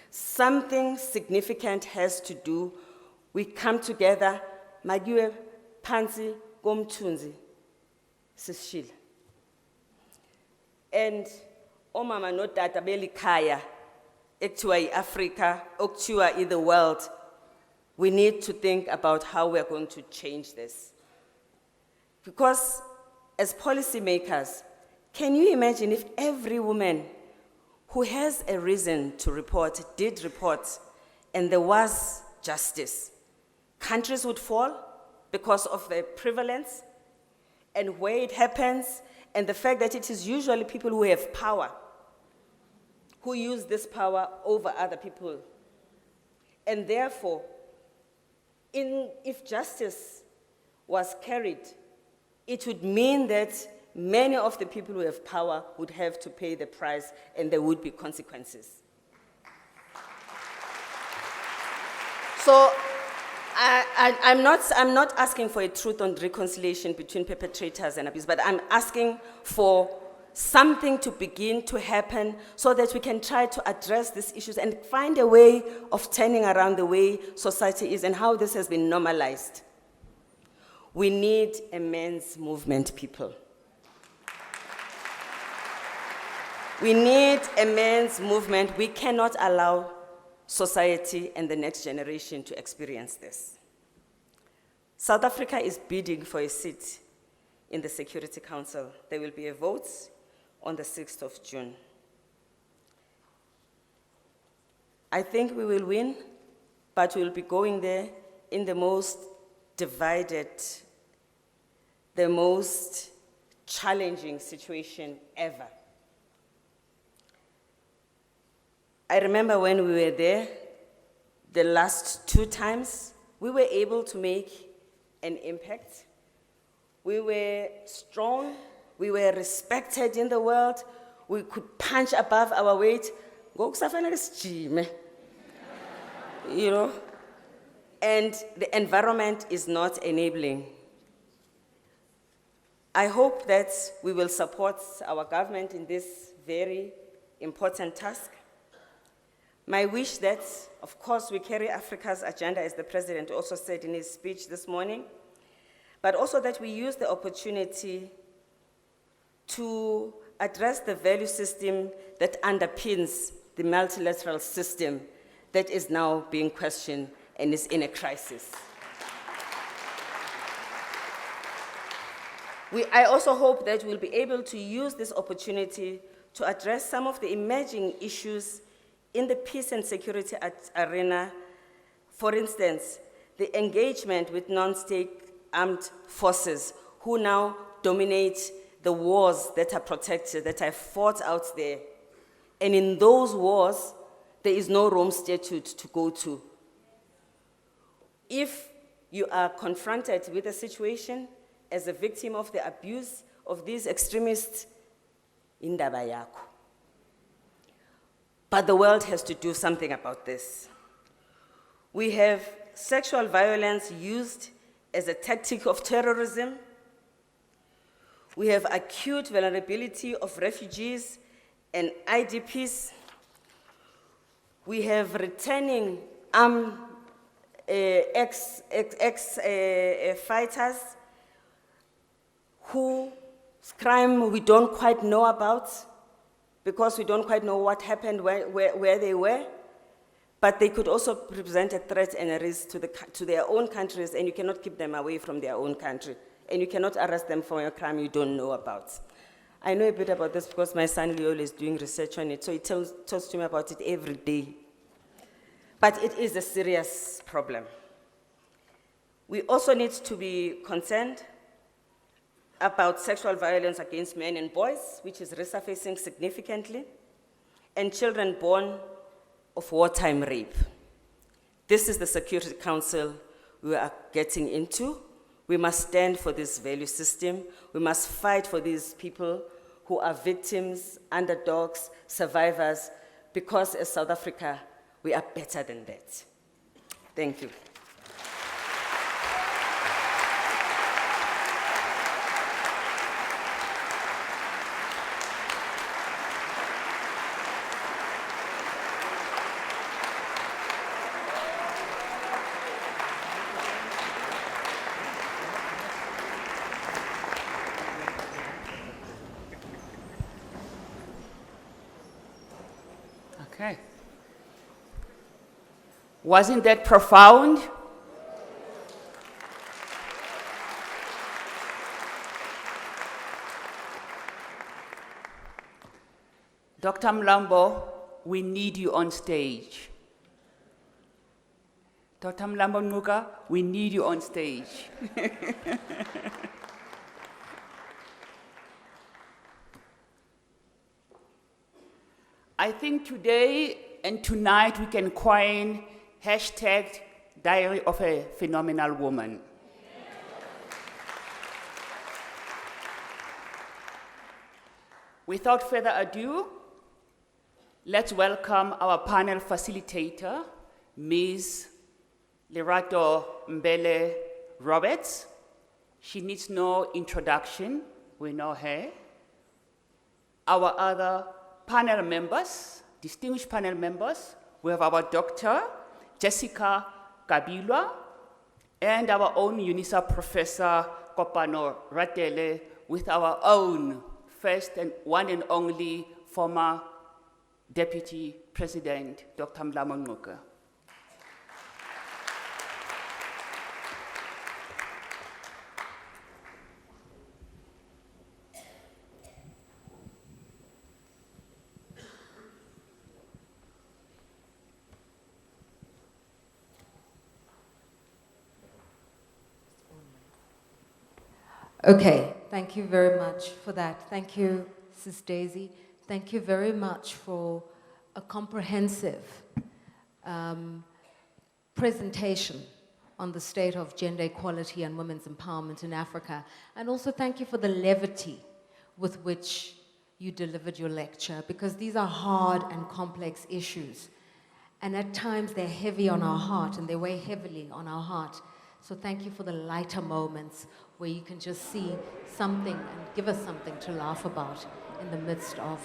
Something significant has to do. We come together, magiwe phansi komthunzi sisishila. And omama no tata belikhaya ekuthiwa iAfrica, okuthiwa in the world, we need to think about how we are going to change this. Because as policymakers, can you imagine if every woman who has a reason to report did report and there was justice? Countries would fall because of the prevalence and where it happens, and the fact that it is usually people who have power who use this power over other people. And therefore, if justice was carried, it would mean that many of the people who have power would have to pay the price and there would be consequences. So I'm not asking for a truth on reconciliation between perpetrators and abuse, but I'm asking for something to begin to happen so that we can try to address these issues and find a way of turning around the way society is and how this has been normalized. We need a men's movement, people. We need a men's movement. We cannot allow society and the next generation to experience this. South Africa is bidding for a seat in the Security Council. There will be a vote on the 6th of June. I think we will win, but we'll be going there in the most divided, the most challenging situation ever. I remember when we were there, the last 2 times, we were able to make an impact. We were strong, we were respected in the world, we could punch above our weight. You know? And the environment is not enabling. I hope that we will support our government in this very important task. My wish that, of course, we carry Africa's agenda, as the President also said in his speech this morning, but also that we use the opportunity to address the value system that underpins the multilateral system that is now being questioned and is in a crisis. I also hope that we'll be able to use this opportunity to address some of the emerging issues in the peace and security arena. For instance, the engagement with non-state armed forces who now dominate the wars that are protected, that are fought out there. And in those wars, there is no Rome Statute to go to. If you are confronted with a situation as a victim of the abuse of these extremists, indaba yakho. But the world has to do something about this. We have sexual violence used as a tactic of terrorism. We have acute vulnerability of refugees and IDPs. We have returning ex-fighters whose crime we don't quite know about because we don't quite know what happened, where they were. But they could also represent a threat and a risk to their own countries, and you cannot keep them away from their own country. And you cannot arrest them for a crime you don't know about. I know a bit about this because my son Leo is doing research on it, so he talks to me about it every day. But it is a serious problem. We also need to be concerned about sexual violence against men and boys, which is resurfacing significantly, and children born of wartime rape. This is the Security Council we are getting into. We must stand for this value system. We must fight for these people who are victims, underdogs, survivors, because as South Africa, we are better than that. Thank you. Okay. Wasn't that profound? Dr. Mlambo, we need you on stage. Dr. Mlambo-Ngcuka, we need you on stage. I think today and tonight we can coin hashtag Diary of a Phenomenal Woman. Without further ado, let's welcome our panel facilitator, Ms. Lerato Mbele Roberts. She needs no introduction, we know her. Our other panel members, distinguished panel members, we have our Dr. Jessica Kabilwa and our own UNISA Professor Kopano Ratele with our own first and one and only former Deputy President, Dr. Mlambo-Ngcuka. Okay, thank you very much for that. Thank you, Sis Daisy. Thank you very much for a comprehensive presentation on the state of gender equality and women's empowerment in Africa. And also thank you for the levity with which you delivered your lecture, because these are hard and complex issues. And at times they're heavy on our heart, and they weigh heavily on our heart. So thank you for the lighter moments where you can just see something and give us something to laugh about in the midst of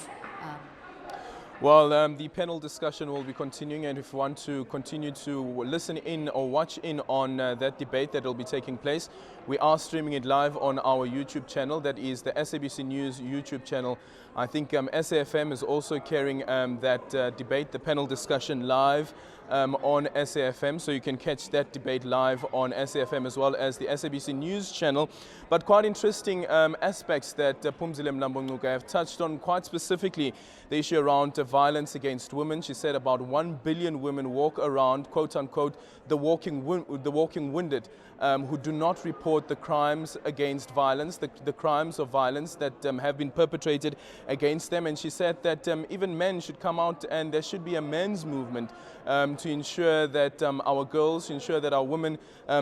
Well, the panel discussion will be continuing, and if you want to continue to listen in or watch in on that debate that will be taking place, we are streaming it live on our YouTube channel. That is the SABC News YouTube channel. I think SAFM is also carrying that debate, the panel discussion, live on SAFM, so you can catch that debate live on SAFM as well as the SABC News channel. But quite interesting aspects that Phumzile Mlambo-Ngcuka have touched on, quite specifically the issue around violence against women. She said about 1 billion women walk around, quote unquote, the walking wounded, who do not report the crimes against violence, the crimes of violence that have been perpetrated against them. And she said that even men should come out, and there should be a men's movement to ensure that our girls, to ensure that our women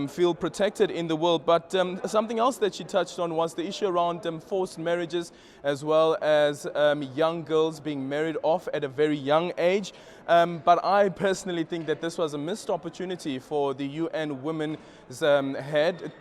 feel protected in the world. But something else that she touched on was the issue around forced marriages, as well as young girls being married off at a very young age. But I personally think that this was a missed opportunity for the UN Women's head,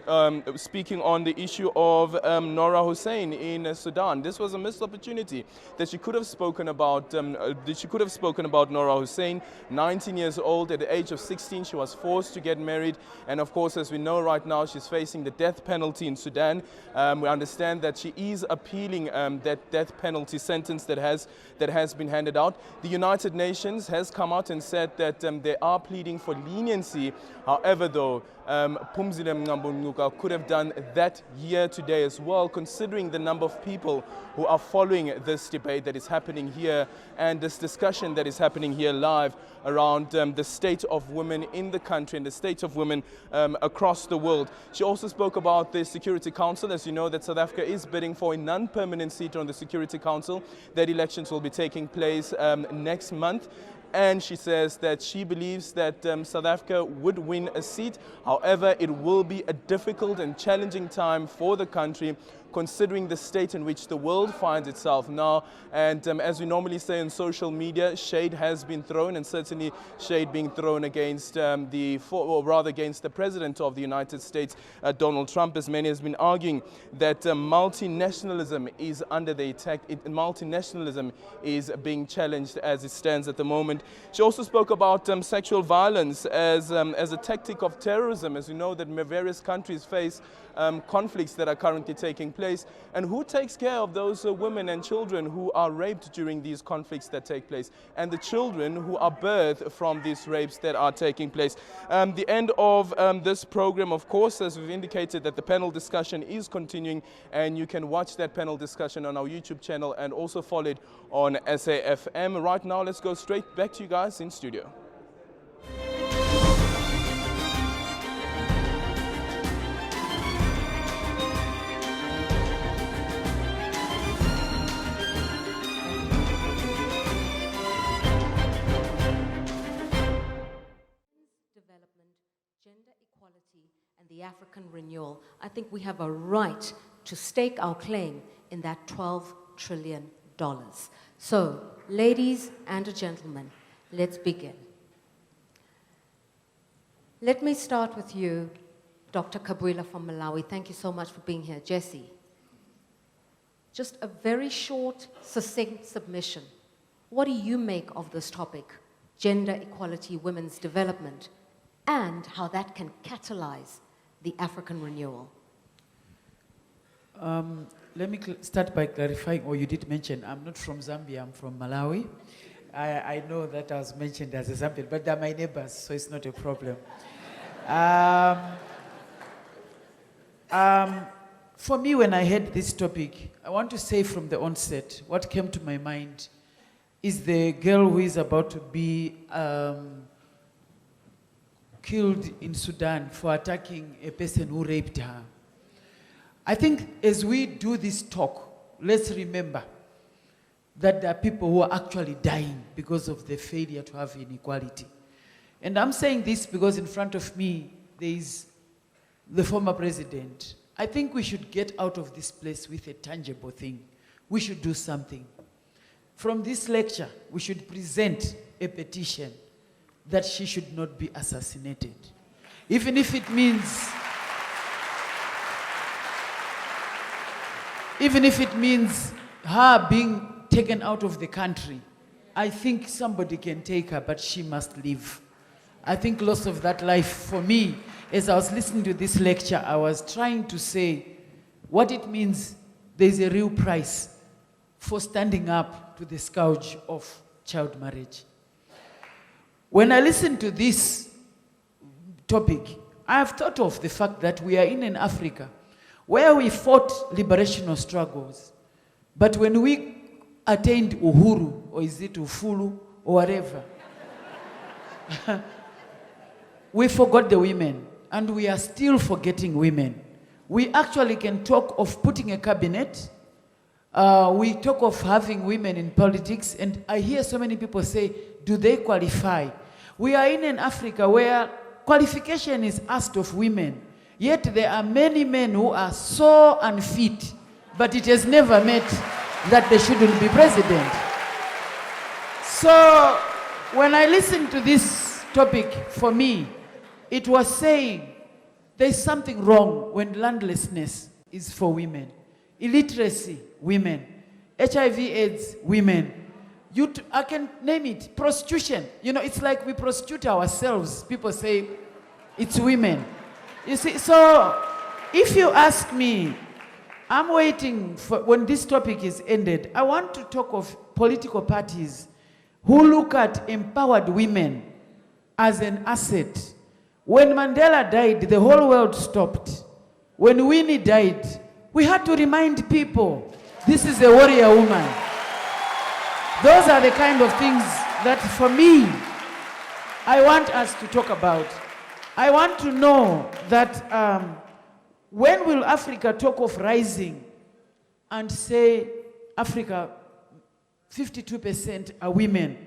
speaking on the issue of Noura Hussein in Sudan. This was a missed opportunity that she could have spoken about. Noura Hussein, 19 years old. At the age of 16, she was forced to get married, and of course, as we know right now, she's facing the death penalty in Sudan. We understand that she is appealing that death penalty sentence that has been handed out. The United Nations has come out and said that they are pleading for leniency. However, though, Phumzile Mlambo-Ngcuka could have done that here today as well, considering the number of people who are following this debate that is happening here and this discussion that is happening here live around the state of women in the country and the state of women across the world. She also spoke about the Security Council. As you know, that South Africa is bidding for a non-permanent seat on the Security Council. That elections will be taking place next month. And she says that she believes that South Africa would win a seat. However, it will be a difficult and challenging time for the country, considering the state in which the world finds itself now. And as we normally say on social media, shade has been thrown, and certainly shade being thrown against against the President of the United States, Donald Trump, as many has been arguing that multinationalism is under the attack. Multinationalism is being challenged as it stands at the moment. She also spoke about sexual violence as a tactic of terrorism. As we know that various countries face conflicts that are currently taking place, and who takes care of those women and children who are raped during these conflicts that take place, and the children who are birthed from these rapes that are taking place. The end of this program, of course, as we've indicated, that the panel discussion is continuing, and you can watch that panel discussion on our YouTube channel and also follow it on SAFM. Right now, let's go straight back to you guys in studio. Gender equality and the African renewal. I think we have a right to stake our claim in that $12 trillion. So, ladies and gentlemen, let's begin. Let me start with you, Dr. Kabwila from Malawi. Thank you so much for being here. Jesse, just a very short, succinct submission. What do you make of this topic, gender equality, women's development, and how that can catalyze the African renewal? Let me start by clarifying, or you did mention, I'm not from Zambia, I'm from Malawi. I know that I was mentioned as a Zambian, but they're my neighbors, so it's not a problem. For me, when I heard this topic, I want to say from the onset, what came to my mind is the girl who is about to be killed in Sudan for attacking a person who raped her. I think as we do this talk, let's remember that there are people who are actually dying because of the failure to have inequality. And I'm saying this because in front of me, there is the former president. I think we should get out of this place with a tangible thing. We should do something. From this lecture, we should present a petition that she should not be assassinated. Even if it means her being taken out of the country, I think somebody can take her, but she must live. I think loss of that life, for me, as I was listening to this lecture, I was trying to say what it means. There's a real price for standing up to the scourge of child marriage. When I listen to this topic, I have thought of the fact that we are in an Africa where we fought liberational struggles, but when we attained uhuru, or is it ufulu, or whatever, we forgot the women, and we are still forgetting women. We actually can talk of putting a cabinet. We talk of having women in politics, and I hear so many people say, do they qualify? We are in an Africa where qualification is asked of women, yet there are many men who are so unfit, but it has never met that they shouldn't be president. So when I listen to this topic, for me, it was saying there's something wrong when landlessness is for women, illiteracy, women, HIV/AIDS, women. I can name it, prostitution. You know, it's like we prostitute ourselves. People say it's women. You see, so if you ask me, I'm waiting for when this topic is ended. I want to talk of political parties who look at empowered women as an asset. When Mandela died, the whole world stopped. When Winnie died, we had to remind people, this is a warrior woman. Those are the kind of things that, for me, I want us to talk about. I want to know that when will Africa talk of rising and say, Africa, 52% are women?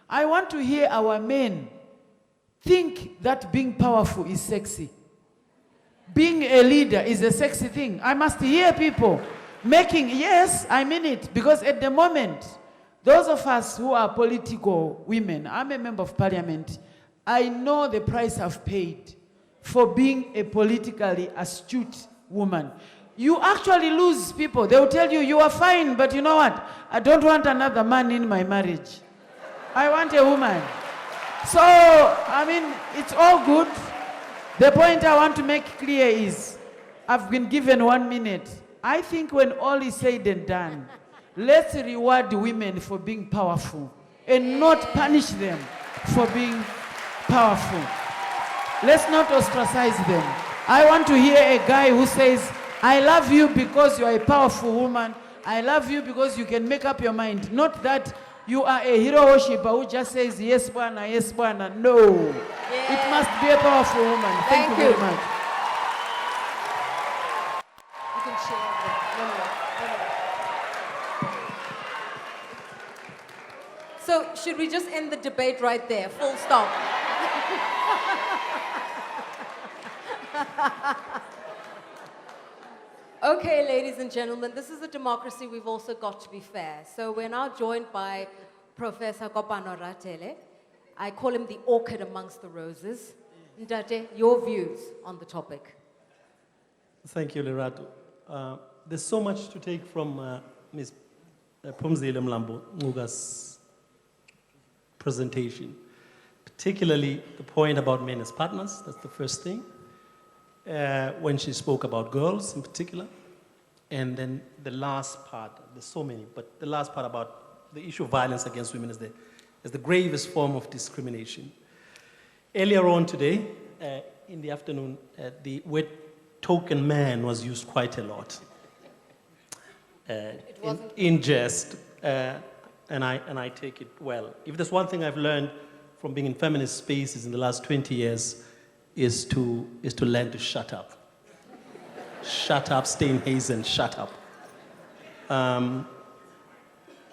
I want to hear our men think that being powerful is sexy. Being a leader is a sexy thing. I must hear people making, yes, I mean it, because at the moment, those of us who are political women, I'm a member of parliament, I know the price I've paid for being a politically astute woman. You actually lose people. They'll tell you, you are fine, but you know what? I don't want another man in my marriage. I want a woman. So, I mean, it's all good. The point I want to make clear is, I've been given 1 minute. I think when all is said and done, let's reward women for being powerful and not punish them for being powerful. Let's not ostracize them. I want to hear a guy who says, I love you because you are a powerful woman. I love you because you can make up your mind. Not that you are a hero worshipper who just says, yes, bwana, yes, bwana. No. Yeah. It must be a powerful woman. Thank you very much. You can share that. So should we just end the debate right there? Full stop. Okay, ladies and gentlemen, this is a democracy. We've also got to be fair. So we're now joined by Professor Kopano Ratele. I call him the orchid amongst the roses. Ndate, your views on the topic. Thank you, Lerato. There's so much to take from Ms. Phumzile Mlambo-Ngcuka's presentation, particularly the point about men as partners. That's the first thing. When she spoke about girls in particular, and then the last part, there's so many, but the last part about the issue of violence against women is the gravest form of discrimination. Earlier on today, in the afternoon, the word token man was used quite a lot in jest, and I take it well. If there's one thing I've learned from being in feminist spaces in the last 20 years, is to learn to shut up. Shut up, Steinhazen, shut up.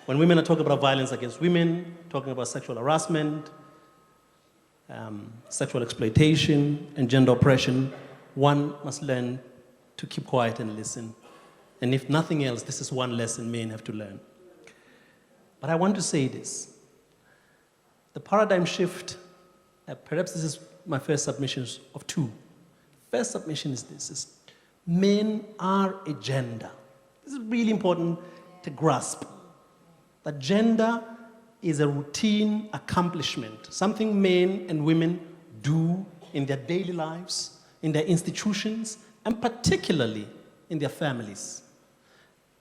When women are talking about violence against women, talking about sexual harassment, sexual exploitation, and gender oppression, one must learn to keep quiet and listen. And if nothing else, this is one lesson men have to learn. But I want to say this. The paradigm shift, perhaps this is my first submissions of two. First submission is this, is men are a gender. This is really important to grasp. That gender is a routine accomplishment, something men and women do in their daily lives, in their institutions, and particularly in their families.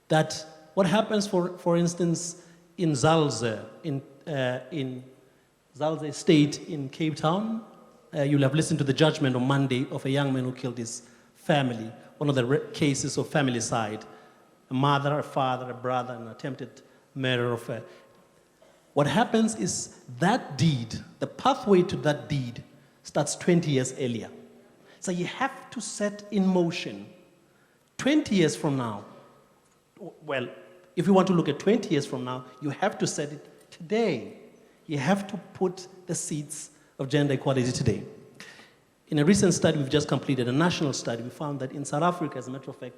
That what happens, for instance, in Zalze, in Zalze Estate in Cape Town, you'll have listened to the judgment on Monday of a young man who killed his family, one of the cases of familicide. A mother, a father, a brother, an attempted murder of a... What happens is that deed, the pathway to that deed, starts 20 years earlier. So you have to set in motion 20 years from now. Well, if you want to look at 20 years from now, you have to set it today. You have to put the seeds of gender equality today. In a recent study we've just completed, a national study, we found that in South Africa, as a matter of fact,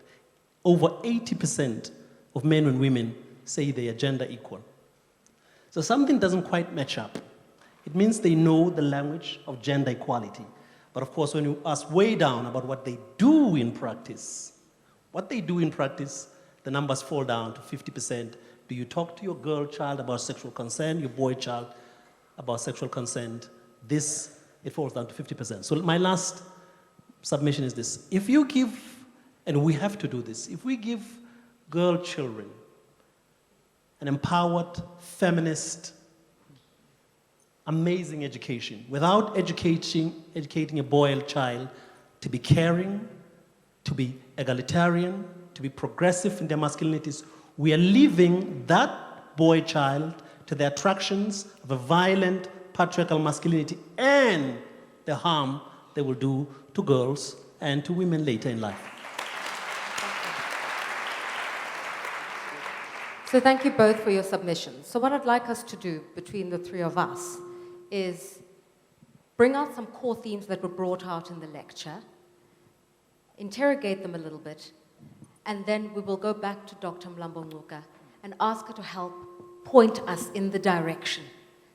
over 80% of men and women say they are gender equal. So something doesn't quite match up. It means they know the language of gender equality. But of course, when you ask way down about what they do in practice, the numbers fall down to 50%. Do you talk to your girl child about sexual consent, your boy child about sexual consent? It falls down to 50%. So my last submission is this. If you give, and we have to do this, if we give girl children an empowered, feminist, amazing education, without educating a boy or child to be caring, to be egalitarian, to be progressive in their masculinities, we are leaving that boy child to the attractions of a violent patriarchal masculinity and the harm they will do to girls and to women later in life. So thank you both for your submissions. So what I'd like us to do between the three of us is bring out some core themes that were brought out in the lecture, interrogate them a little bit, and then we will go back to Dr. Mlambo-Ngcuka and ask her to help point us in the direction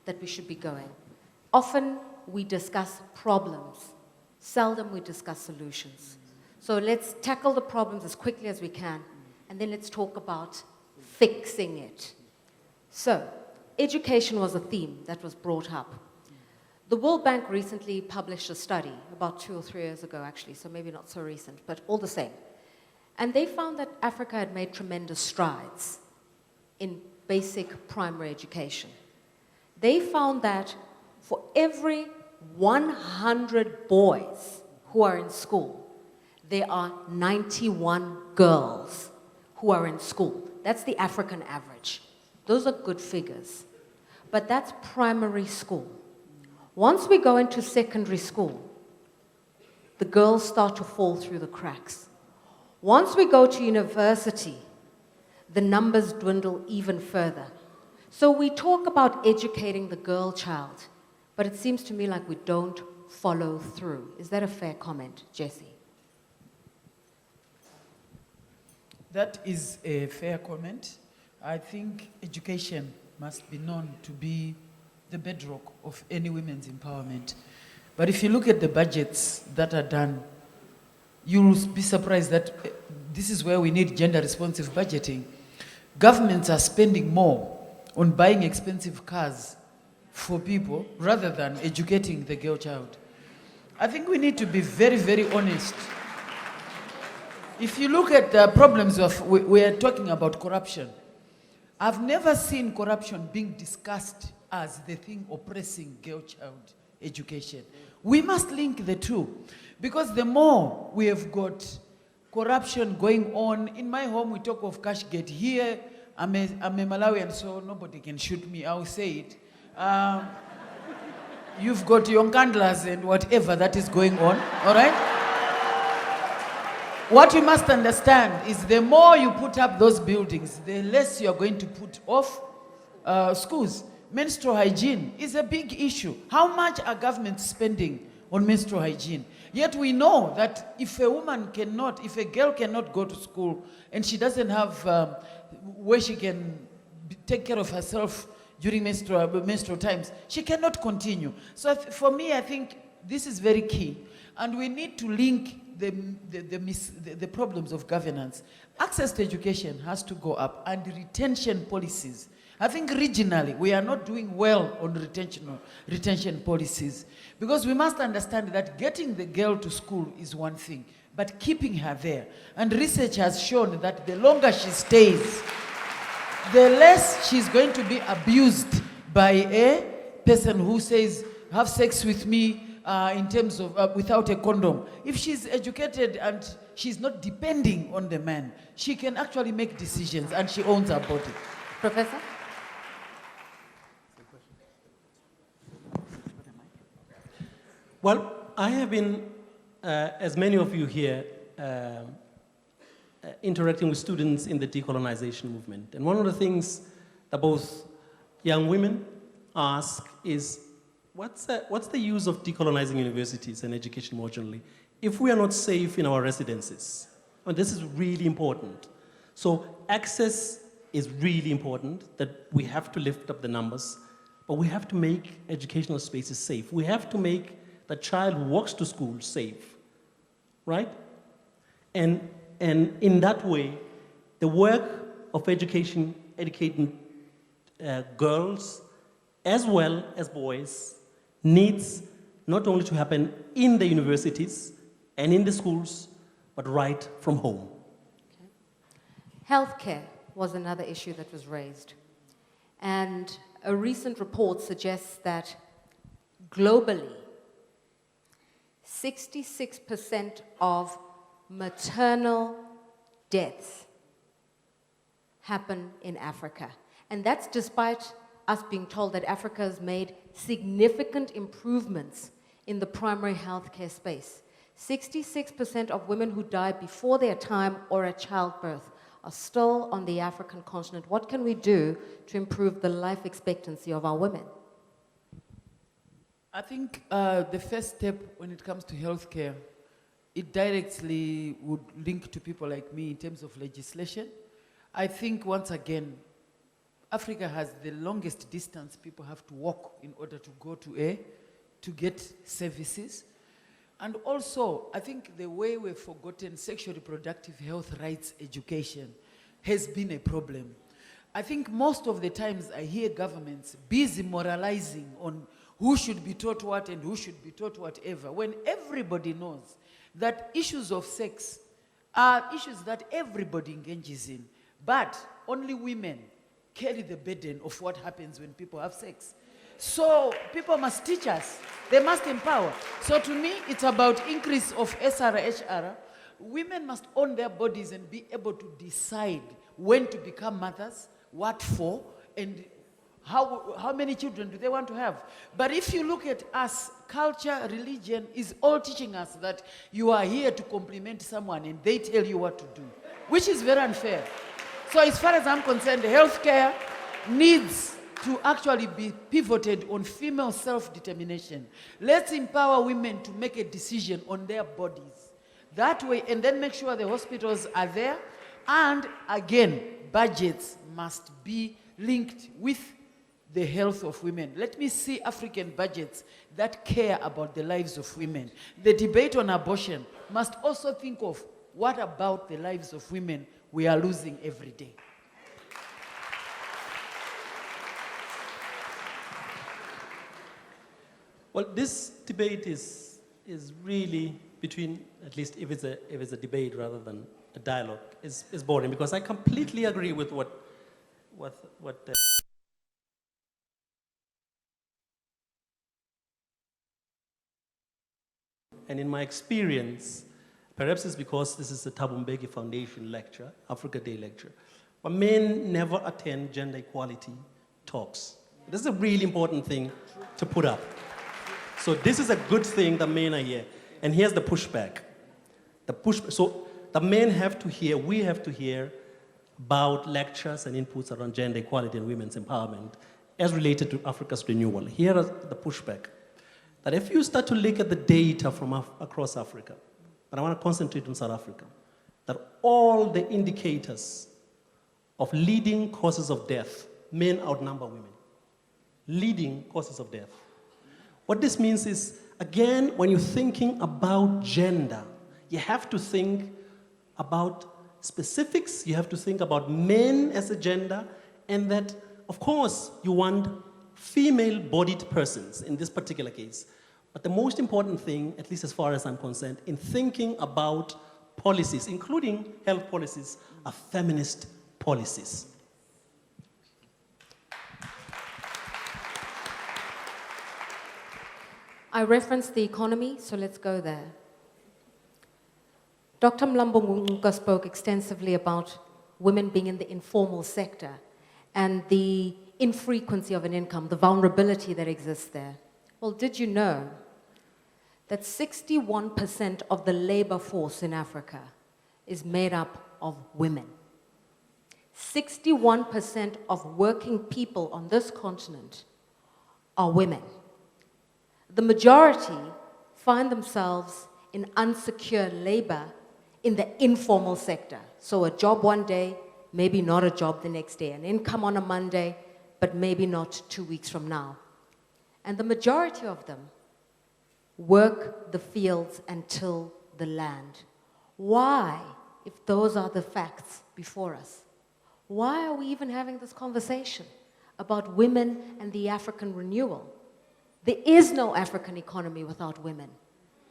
that we should be going. Often we discuss problems, seldom we discuss solutions. So let's tackle the problems as quickly as we can, and then let's talk about fixing it. So, education was a theme that was brought up. The World Bank recently published a study, about 2 or 3 years ago actually, so maybe not so recent, but all the same. And they found that Africa had made tremendous strides in basic primary education. They found that for every 100 boys who are in school, there are 91 girls who are in school. That's the African average. Those are good figures. But that's primary school. Once we go into secondary school, the girls start to fall through the cracks. Once we go to university, the numbers dwindle even further. So we talk about educating the girl child, but it seems to me like we don't follow through. Is that a fair comment, Jesse? That is a fair comment. I think education must be known to be the bedrock of any women's empowerment. But if you look at the budgets that are done, you'll be surprised that this is where we need gender-responsive budgeting. Governments are spending more on buying expensive cars for people rather than educating the girl child. I think we need to be very, very honest. If you look at the problems we are talking about corruption. I've never seen corruption being discussed as the thing oppressing girl child education. We must link the two, because the more we have got corruption going on, in my home we talk of Cashgate. Here, I'm a Malawian, so nobody can shoot me, I'll say it. You've got Yonkandlas and whatever that is going on, all right? What you must understand is the more you put up those buildings, the less you're going to put off schools. Menstrual hygiene is a big issue. How much are governments spending on menstrual hygiene? Yet we know that if a girl cannot go to school and she doesn't have where she can take care of herself during menstrual times, she cannot continue. So for me, I think this is very key. And we need to link the problems of governance. Access to education has to go up, and retention policies. I think regionally, we are not doing well on retention policies, because we must understand that getting the girl to school is one thing, but keeping her there. And research has shown that the longer she stays, the less she's going to be abused by a person who says, have sex with me in terms of without a condom. If she's educated and she's not depending on the man, she can actually make decisions and she owns her body. Professor? Well, I have been, as many of you here, interacting with students in the decolonization movement. And one of the things that both young women ask is, what's the use of decolonizing universities and education more generally if we are not safe in our residences? And this is really important. So access is really important, that we have to lift up the numbers, but we have to make educational spaces safe. We have to make the child who walks to school safe, right? And in that way, the work of educating girls as well as boys needs not only to happen in the universities and in the schools, but right from home. Okay. Healthcare was another issue that was raised. And a recent report suggests that globally, 66% of maternal deaths happen in Africa. And that's despite us being told that Africa has made significant improvements in the primary healthcare space. 66% of women who die before their time or at childbirth are still on the African continent. What can we do to improve the life expectancy of our women? I think the first step when it comes to healthcare, it directly would link to people like me in terms of legislation. I think, once again, Africa has the longest distance people have to walk in order to go to get services. And also, I think the way we've forgotten sexual reproductive health rights education has been a problem. I think most of the times I hear governments busy moralizing on who should be taught what and who should be taught whatever, when everybody knows that issues of sex are issues that everybody engages in, but only women carry the burden of what happens when people have sex. So people must teach us. They must empower. So to me, it's about increase of SRHR. Women must own their bodies and be able to decide when to become mothers, what for, and how many children do they want to have. But if you look at us, culture, religion is all teaching us that you are here to compliment someone and they tell you what to do, which is very unfair. So as far as I'm concerned, healthcare needs to actually be pivoted on female self-determination. Let's empower women to make a decision on their bodies. That way, and then make sure the hospitals are there. And again, budgets must be linked with the health of women. Let me see African budgets that care about the lives of women. The debate on abortion must also think of what about the lives of women we are losing every day. Well, this debate is really between, at least if it's a debate rather than a dialogue, is boring, because I completely agree with what and in my experience, perhaps it's because this is a Thabo Mbeki Foundation lecture, Africa Day lecture, but men never attend gender equality talks. This is a really important thing to put up. So this is a good thing that men are here. And here's the pushback. So the men have to hear, we have to hear about lectures and inputs around gender equality and women's empowerment as related to Africa's renewal. Here is the pushback. That if you start to look at the data from across Africa, and I want to concentrate on South Africa, that all the indicators of leading causes of death, men outnumber women. Leading causes of death. What this means is, again, when you're thinking about gender, you have to think about specifics, you have to think about men as a gender, and that, of course, you want female-bodied persons in this particular case. But the most important thing, at least as far as I'm concerned, in thinking about policies, including health policies, are feminist policies. I referenced the economy, so let's go there. Dr. Mlambo-Ngcuka spoke extensively about women being in the informal sector and the infrequency of an income, the vulnerability that exists there. Well, did you know that 61% of the labor force in Africa is made up of women? 61% of working people on this continent are women. The majority find themselves in unsecure labor in the informal sector. So a job one day, maybe not a job the next day. An income on a Monday, but maybe not 2 weeks from now. And the majority of them work the fields and till the land. Why, if those are the facts before us? Why are we even having this conversation about women and the African renewal? There is no African economy without women.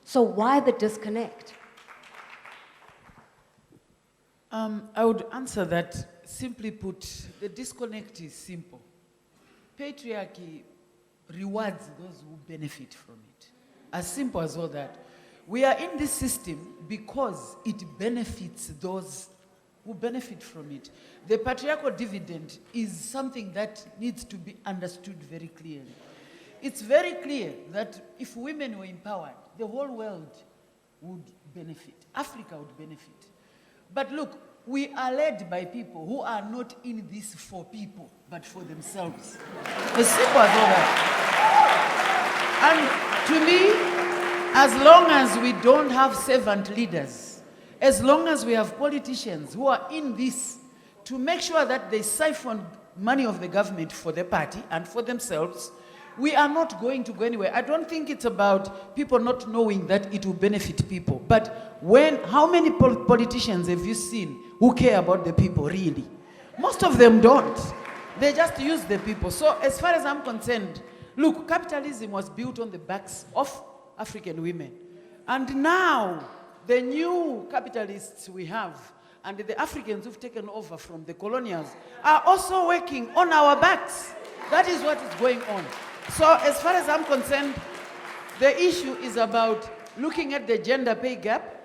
So why the disconnect? I would answer that, simply put, the disconnect is simple. Patriarchy rewards those who benefit from it. As simple as all that. We are in this system because it benefits those who benefit from it. The patriarchal dividend is something that needs to be understood very clearly. It's very clear that if women were empowered, the whole world would benefit. Africa would benefit. But look, we are led by people who are not in this for people, but for themselves. As simple as all that. And to me, as long as we don't have servant leaders, as long as we have politicians who are in this to make sure that they siphon money of the government for the party and for themselves, we are not going to go anywhere. I don't think it's about people not knowing that it will benefit people. But how many politicians have you seen who care about the people, really? Most of them don't. They just use the people. So as far as I'm concerned, look, capitalism was built on the backs of African women. And now, the new capitalists we have, and the Africans who've taken over from the colonials, are also working on our backs. That is what is going on. So as far as I'm concerned, the issue is about looking at the gender pay gap.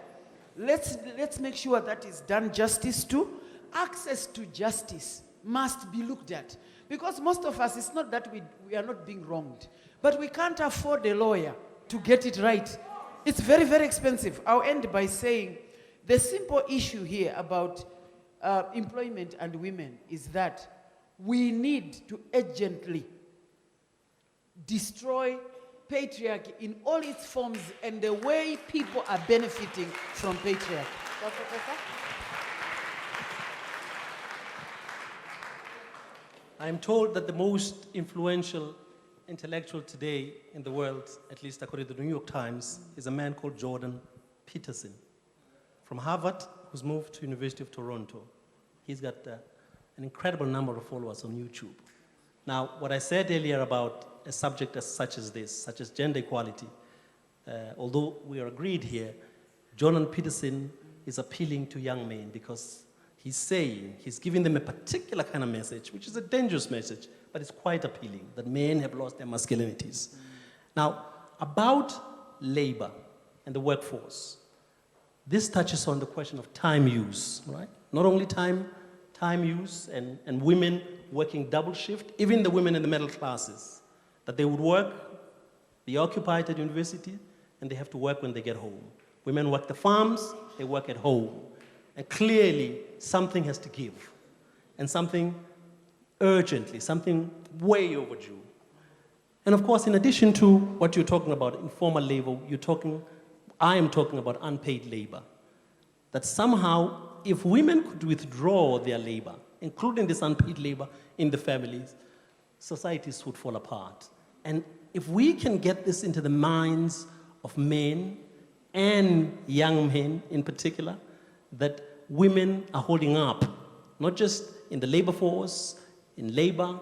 Let's make sure that is done justice to. Access to justice must be looked at. Because most of us, it's not that we are not being wronged, but we can't afford a lawyer to get it right. It's very, very expensive. I'll end by saying the simple issue here about employment and women is that we need to urgently destroy patriarchy in all its forms and the way people are benefiting from patriarchy. I'm told that the most influential intellectual today in the world, at least according to the New York Times, is a man called Jordan Peterson from Harvard, who's moved to University of Toronto. He's got an incredible number of followers on YouTube. Now, what I said earlier about a subject such as this, such as gender equality, although we are agreed here, Jordan Peterson is appealing to young men because he's giving them a particular kind of message, which is a dangerous message, but it's quite appealing, that men have lost their masculinities. Now, about labor and the workforce, this touches on the question of time use, right? Not only time use and women working double shift, even the women in the middle classes, that they would work, be occupied at university, and they have to work when they get home. Women work the farms, they work at home. And clearly, something has to give. and something urgently, something way overdue. And of course, in addition to what you're talking about, informal labor, I am talking about unpaid labor. That somehow, if women could withdraw their labor, including this unpaid labor in the families, societies would fall apart. And if we can get this into the minds of men and young men in particular, that women are holding up, not just in the labor force, in labor,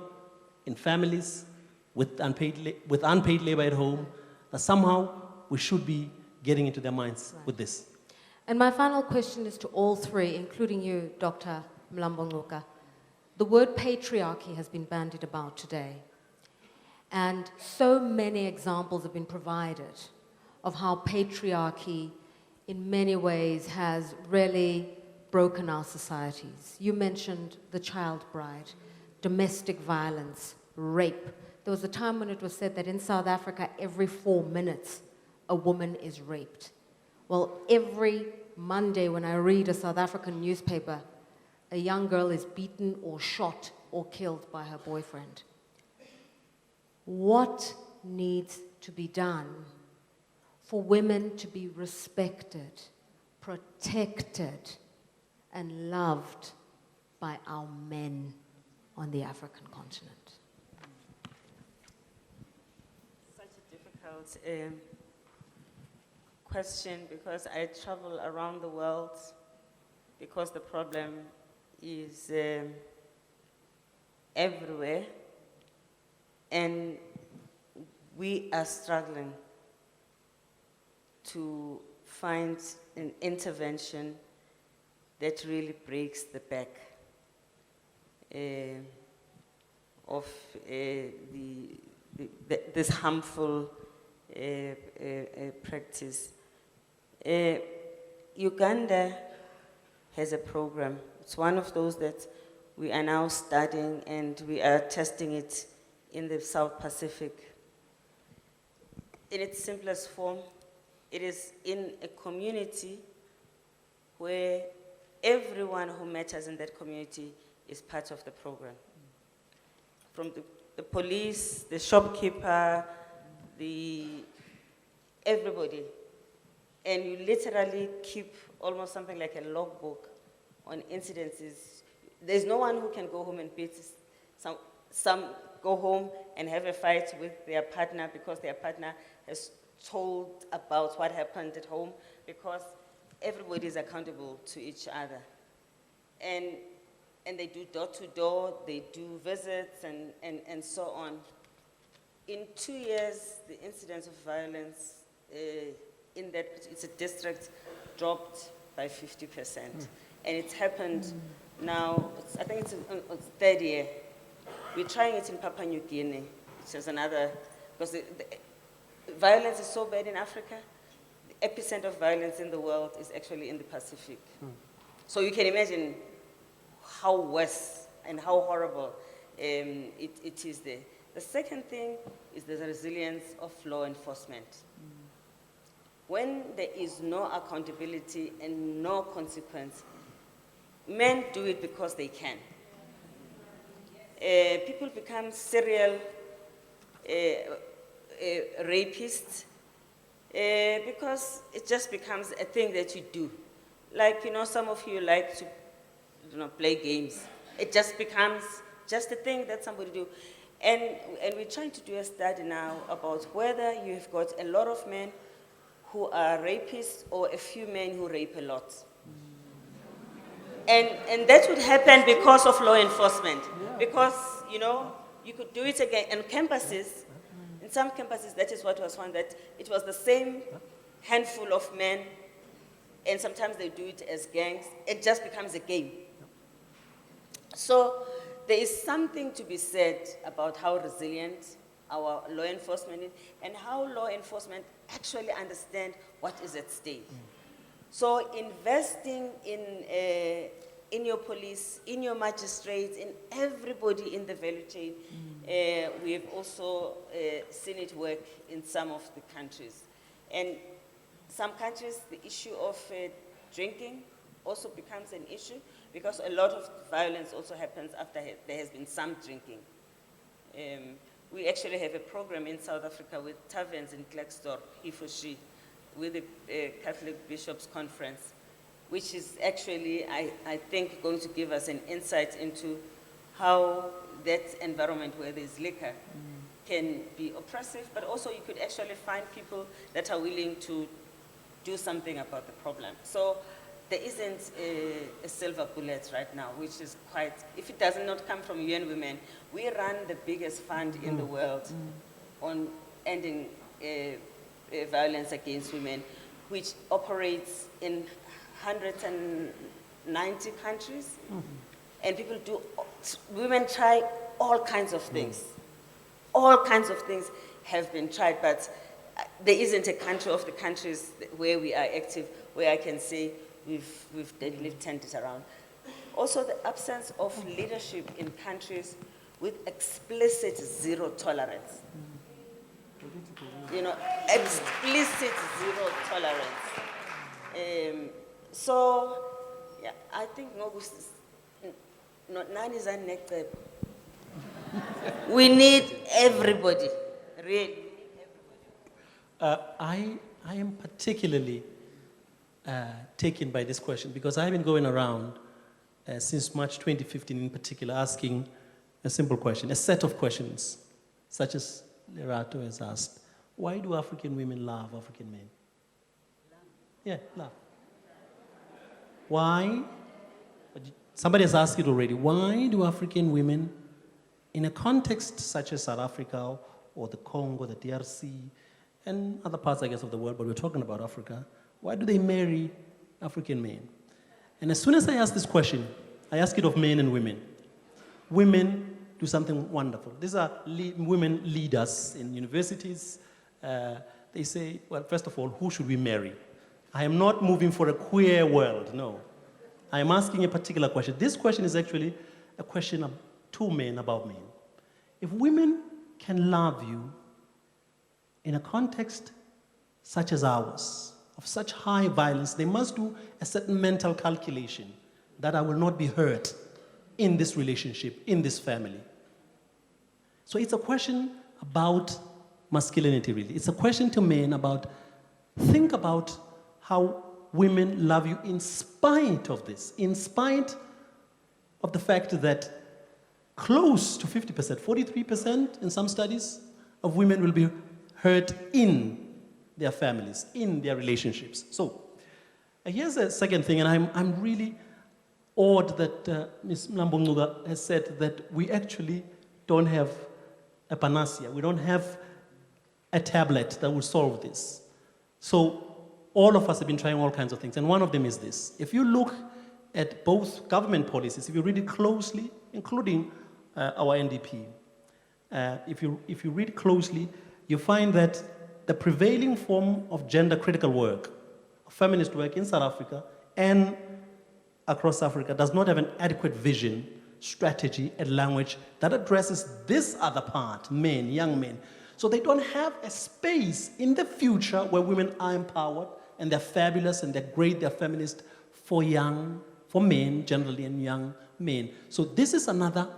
in families, with unpaid labor at home, that somehow we should be getting into their minds with this. And my final question is to all three, including you, Dr. Mlambo-Ngcuka. The word patriarchy has been bandied about today. And so many examples have been provided of how patriarchy in many ways has really broken our societies. You mentioned the child bride, domestic violence, rape. There was a time when it was said that in South Africa, every 4 minutes, a woman is raped. Well, every Monday when I read a South African newspaper, a young girl is beaten or shot or killed by her boyfriend. What needs to be done for women to be respected, protected, and loved by our men on the African continent? Such a difficult question, because I travel around the world, because the problem is everywhere, and we are struggling to find an intervention that really breaks the back of this harmful practice. Uganda has a program. It's one of those that we are now studying, and we are testing it in the South Pacific. In its simplest form, it is in a community where everyone who matters in that community is part of the program. From the police, the shopkeeper, everybody. And you literally keep almost something like a logbook on incidences. There's no one who can go home and beat some go home and have a fight with their partner because their partner has told about what happened at home, because everybody is accountable to each other. And they do door-to-door, they do visits, and so on. In 2 years, the incidence of violence in that it's a district dropped by 50%. And it's happened now, I think it's third year. We're trying it in Papua New Guinea, which is another, because the violence is so bad in Africa. The epicenter of violence in the world is actually in the Pacific. So you can imagine how worse and how horrible it is there. The second thing is the resilience of law enforcement. When there is no accountability and no consequence, men do it because they can. People become serial rapists because it just becomes a thing that you do. Like, some of you like to play games. It just becomes just a thing that somebody do. And we're trying to do a study now about whether you've got a lot of men who are rapists or a few men who rape a lot. And that would happen because of law enforcement. Because, you could do it again. And campuses, in some campuses, that is what was found, that it was the same handful of men, and sometimes they do it as gangs. It just becomes a game. So there is something to be said about how resilient our law enforcement is, and how law enforcement actually understand what is at stake. So investing in your police, in your magistrates, in everybody in the value chain, we have also seen it work in some of the countries. And some countries, the issue of drinking also becomes an issue because a lot of violence also happens after there has been some drinking. We actually have a program in South Africa with taverns in Klerksdorp, he for she, with the Catholic Bishops' Conference, which is actually, I think, going to give us an insight into how that environment where there's liquor can be oppressive, but also you could actually find people that are willing to do something about the problem. So there isn't a silver bullet right now, which is quite, if it does not come from UN Women, we run the biggest fund in the world on ending violence against women, which operates in 190 countries. And people women try all kinds of things. All kinds of things have been tried, but there isn't a country of the countries where we are active where I can say we've turned it around. Also, the absence of leadership in countries with explicit zero tolerance. You know, explicit zero tolerance. So, yeah, I think none is unnecessary. We need everybody, really. I am particularly taken by this question because I've been going around since March 2015 in particular asking a simple question, a set of questions, such as Lerato has asked. Why do African women love African men? Yeah, love. Why? Somebody has asked it already. Why do African women, in a context such as South Africa or the Congo, the DRC, and other parts, I guess, of the world, but we're talking about Africa, why do they marry African men? And as soon as I ask this question, I ask it of men and women. Women do something wonderful. These are women leaders in universities. They say, well, first of all, who should we marry? I am not moving for a queer world, no. I am asking a particular question. This question is actually a question of two men about men. If women can love you in a context such as ours, of such high violence, they must do a certain mental calculation that I will not be hurt in this relationship, in this family. So it's a question about masculinity, really. It's a question to men about, think about how women love you in spite of this, in spite of the fact that close to 50%, 43% in some studies of women will be hurt in their families, in their relationships. So here's a second thing, and I'm really awed that Ms. Mlambo-Ngcuka has said that we actually don't have a panacea. We don't have a tablet that will solve this. So all of us have been trying all kinds of things, and one of them is this. If you look at both government policies, if you read it closely, including our NDP, if you read closely, you find that the prevailing form of gender-critical work, feminist work in South Africa and across Africa does not have an adequate vision, strategy, and language that addresses this other part, men, young men. So they don't have a space in the future where women are empowered and they're fabulous and they're great, they're feminist for men generally and young men. So this is another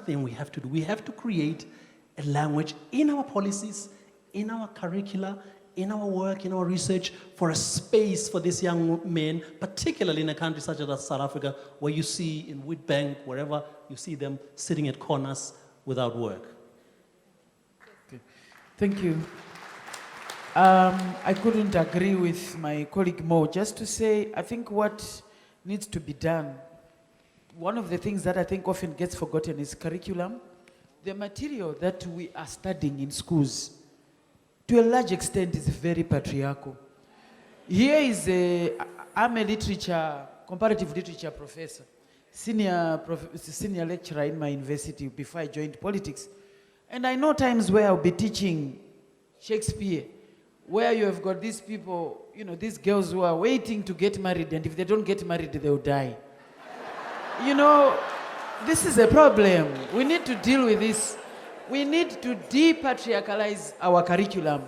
thing we have to do. We have to create a language in our policies, in our curricula, in our work, in our research, for a space for these young men, particularly in a country such as South Africa, where you see in Witbank, wherever you see them sitting at corners without work. Okay. Thank you. I couldn't agree with my colleague Mo. Just to say, I think what needs to be done, one of the things that I think often gets forgotten is curriculum. The material that we are studying in schools, to a large extent, is very patriarchal. Here is I'm a comparative literature professor, senior lecturer in my university before I joined politics. And I know times where I'll be teaching Shakespeare, where you have got these people, these girls who are waiting to get married, and if they don't get married, they'll die. This is a problem. We need to deal with this. We need to depatriarchalize our curriculum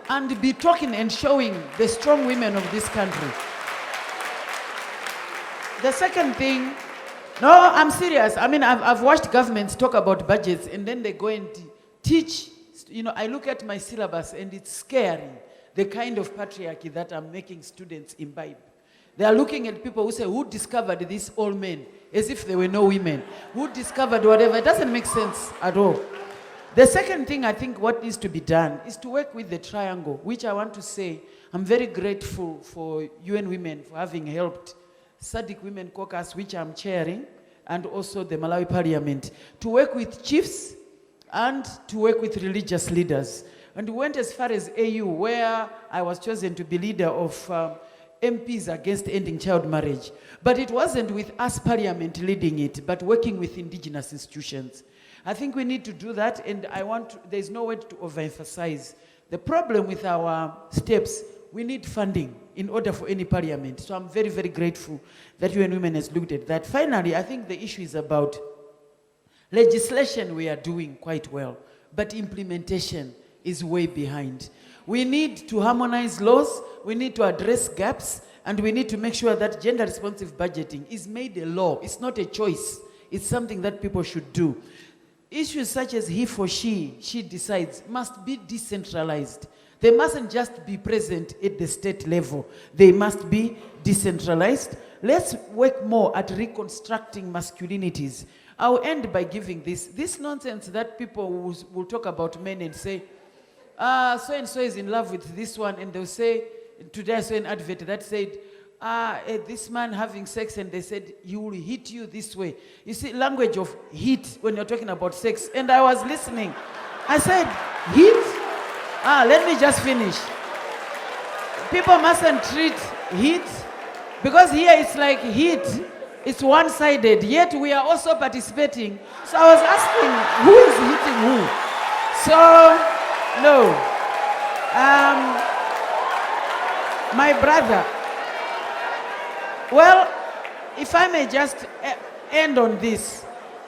and be talking and showing the strong women of this country. The second thing, no, I'm serious. I mean, I've watched governments talk about budgets and then they go and teach. You know, I look at my syllabus and it's scary, the kind of patriarchy that I'm making students imbibe. They are looking at people who say, who discovered these all men? As if there were no women. Who discovered whatever? It doesn't make sense at all. The second thing I think what needs to be done is to work with the triangle, which I want to say, I'm very grateful for UN Women for having helped SADC Women Caucus, which I'm chairing, and also the Malawi Parliament, to work with chiefs and to work with religious leaders. And we went as far as AU, where I was chosen to be leader of MPs against ending child marriage. But it wasn't with us Parliament leading it, but working with indigenous institutions. I think we need to do that, and there's no way to overemphasize. The problem with our steps, we need funding in order for any parliament. So I'm very, very grateful that UN Women has looked at that. Finally, I think the issue is about legislation we are doing quite well, but implementation is way behind. We need to harmonize laws, we need to address gaps, and we need to make sure that gender-responsive budgeting is made a law. It's not a choice. It's something that people should do. Issues such as he for she decides, must be decentralized. They mustn't just be present at the state level. They must be decentralized. Let's work more at reconstructing masculinities. I'll end by giving this nonsense that people will talk about men and say, so-and-so is in love with this one, and they'll say, today I saw an advert that said, this man having sex, and they said, he will hit you this way. You see, language of hit when you're talking about sex. And I was listening. I said, hit? Let me just finish. People mustn't treat hit, because here it's like hit. It's one-sided, yet we are also participating. So I was asking, who is hitting who? So, no. My brother, well, if I may just end on this,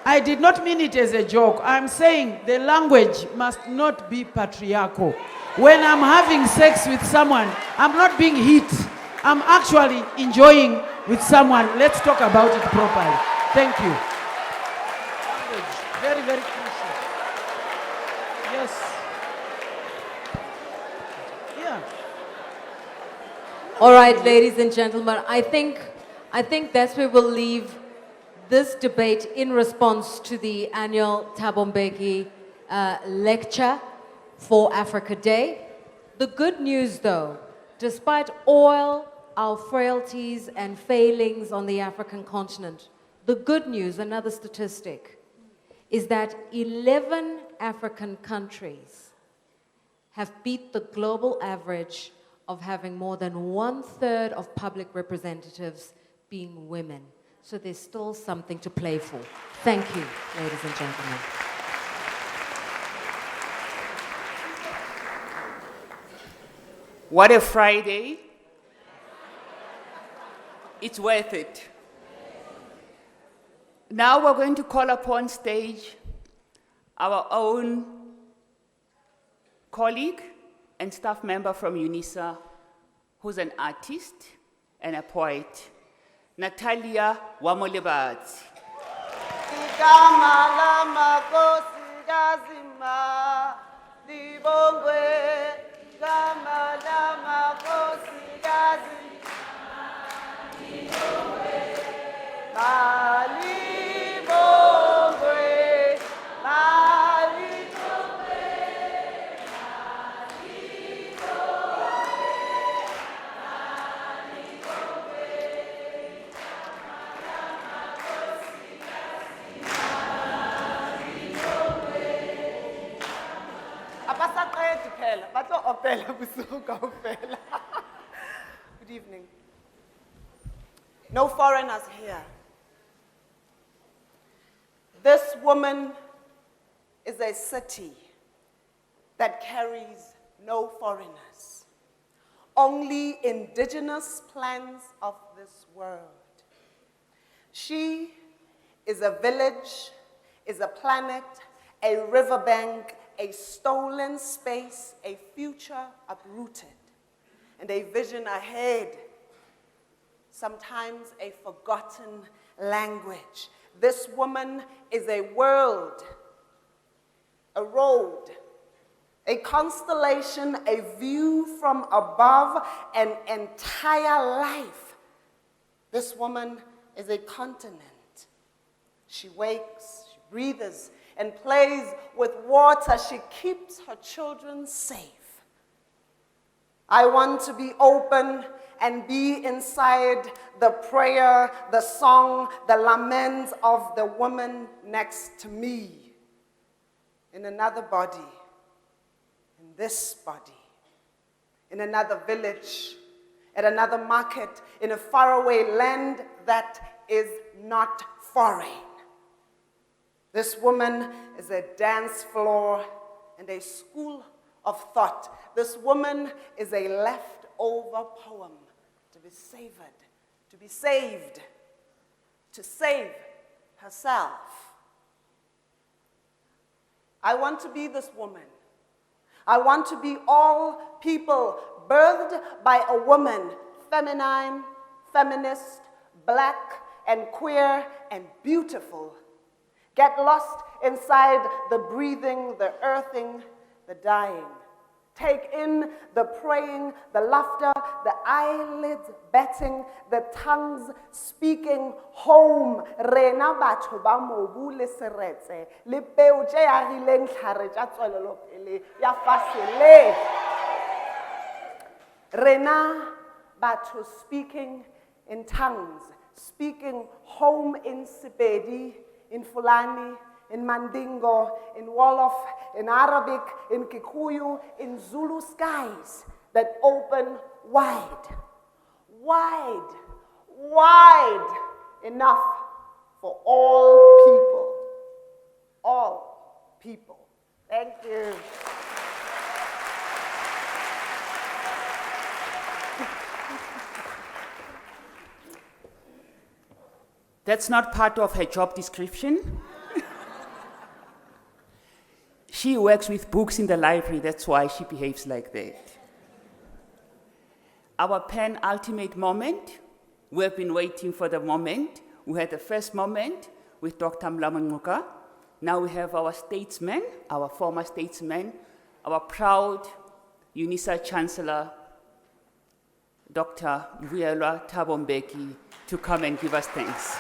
I did not mean it as a joke. I'm saying the language must not be patriarchal. When I'm having sex with someone, I'm not being hit. I'm actually enjoying with someone. Let's talk about it properly. Thank you. Very, very crucial. Yes. Yeah. All right, ladies and gentlemen, I think that's where we'll leave this debate in response to the annual Thabo Mbeki lecture for Africa Day. The good news, though, despite all our frailties and failings on the African continent, the good news, another statistic, is that 11 African countries have beat the global average of having more than 1/3 of public representatives being women. So there's still something to play for. Thank you, ladies and gentlemen. What a Friday. It's worth it. Now we're going to call upon stage our own colleague and staff member from UNISA, who's an artist and a poet, Natalia Wamolebadzi. Good evening. No foreigners here. This woman is a city that carries no foreigners, only indigenous plants of this world. She is a village, is a planet, a riverbank, a stolen space, a future uprooted, and a vision ahead sometimes a forgotten language. This woman is a world, a road, a constellation, a view from above, an entire life. This woman is a continent. She wakes, she breathes, and plays with water. She keeps her children safe. I want to be open and be inside the prayer, the song, the laments of the woman next to me, in another body, in this body, in another village, at another market, in a faraway land that is not foreign. This woman is a dance floor and a school of thought. This woman is a leftover poem to be savored, to be saved, to save herself. I want to be this woman. I want to be all people birthed by a woman, feminine, feminist, black, and queer, and beautiful. Get lost inside the breathing, the earthing, the dying. Take in the praying, the laughter, the eyelids betting, the tongues speaking home. Rena batho ba mobu le seretse, le peo tše agileng tlhare tša tswelelopele ya fase le. Rena batho speaking in tongues, speaking home in Sepedi, in Fulani, in Mandingo, in Wolof, in Arabic, in Kikuyu, in Zulu skies that open wide, wide, wide enough for all people. All people. Thank you. That's not part of her job description. She works with books in the library, that's why she behaves like that. Our penultimate moment, we've been waiting for the moment. We had the first moment with Dr. Mlambo-Ngcuka. Now we have our statesman, our former statesman, our proud UNISA Chancellor, Dr. Thabo Mbeki, to come and give us thanks.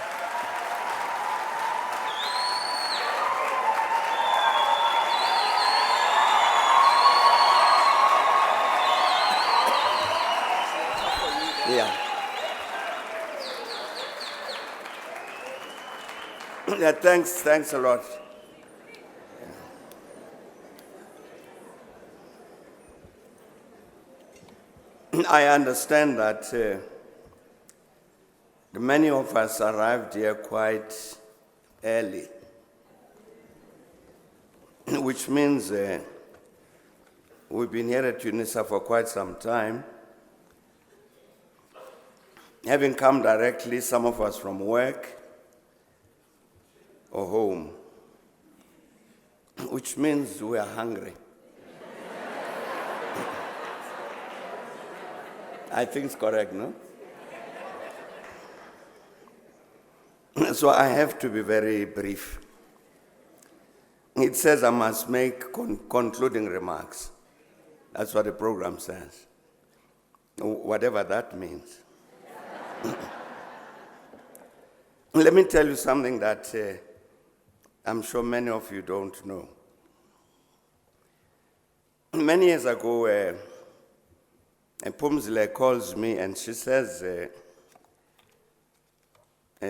Yeah. Yeah, thanks a lot. I understand that many of us arrived here quite early, which means we've been here at UNISA for quite some time. Having come directly, some of us from work or home, which means we are hungry. I think it's correct, no? So I have to be very brief. It says I must make concluding remarks. That's what the program says. Whatever that means. Let me tell you something that I'm sure many of you don't know. Many years ago, Phumzile calls me and she says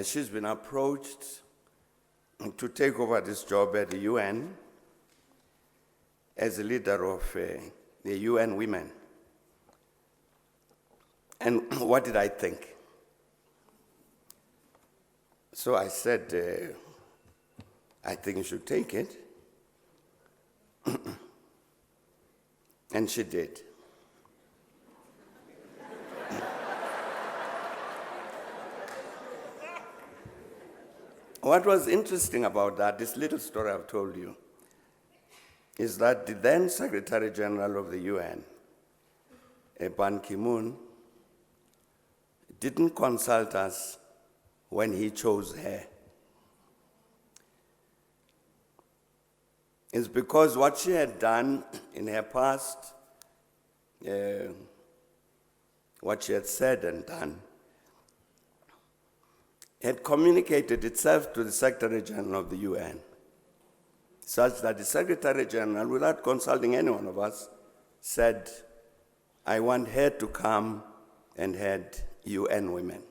she's been approached to take over this job at the UN as a leader of the UN Women. And what did I think? So I said, I think you should take it. And she did. What was interesting about that, this little story I've told you, is that the then Secretary General of the UN, Ban Ki-moon, didn't consult us when he chose her. It's because what she had done in her past, what she had said and done, had communicated itself to the Secretary General of the UN, such that the Secretary General, without consulting any one of us, said, I want her to come and head UN Women.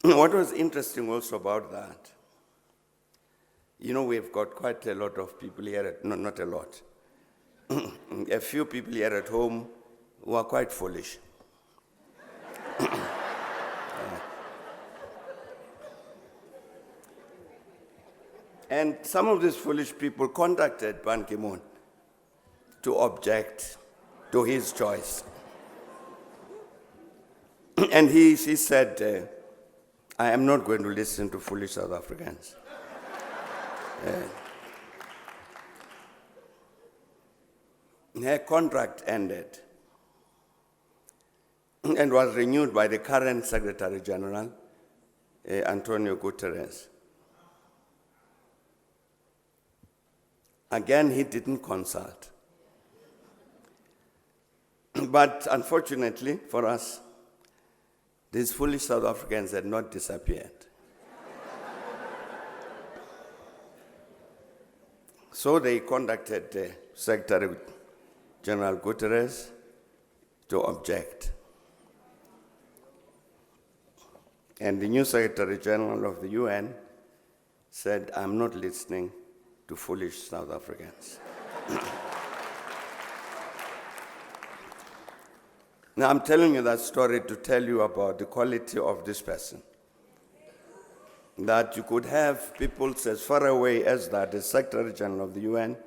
What was interesting also about that, you know, we've got quite a lot of people here, no, not a lot, a few people here at home who are quite foolish. And some of these foolish people contacted Ban Ki-moon to object to his choice. And he said, I am not going to listen to foolish South Africans. Her contract ended and was renewed by the current Secretary General, Antonio Guterres. Again, he didn't consult. But unfortunately for us, these foolish South Africans had not disappeared. So they contacted Secretary General Guterres to object. And the new Secretary General of the UN said, I'm not listening to foolish South Africans. Now, I'm telling you that story to tell you about the quality of this person. That you could have people as far away as that, the Secretary General of the UN,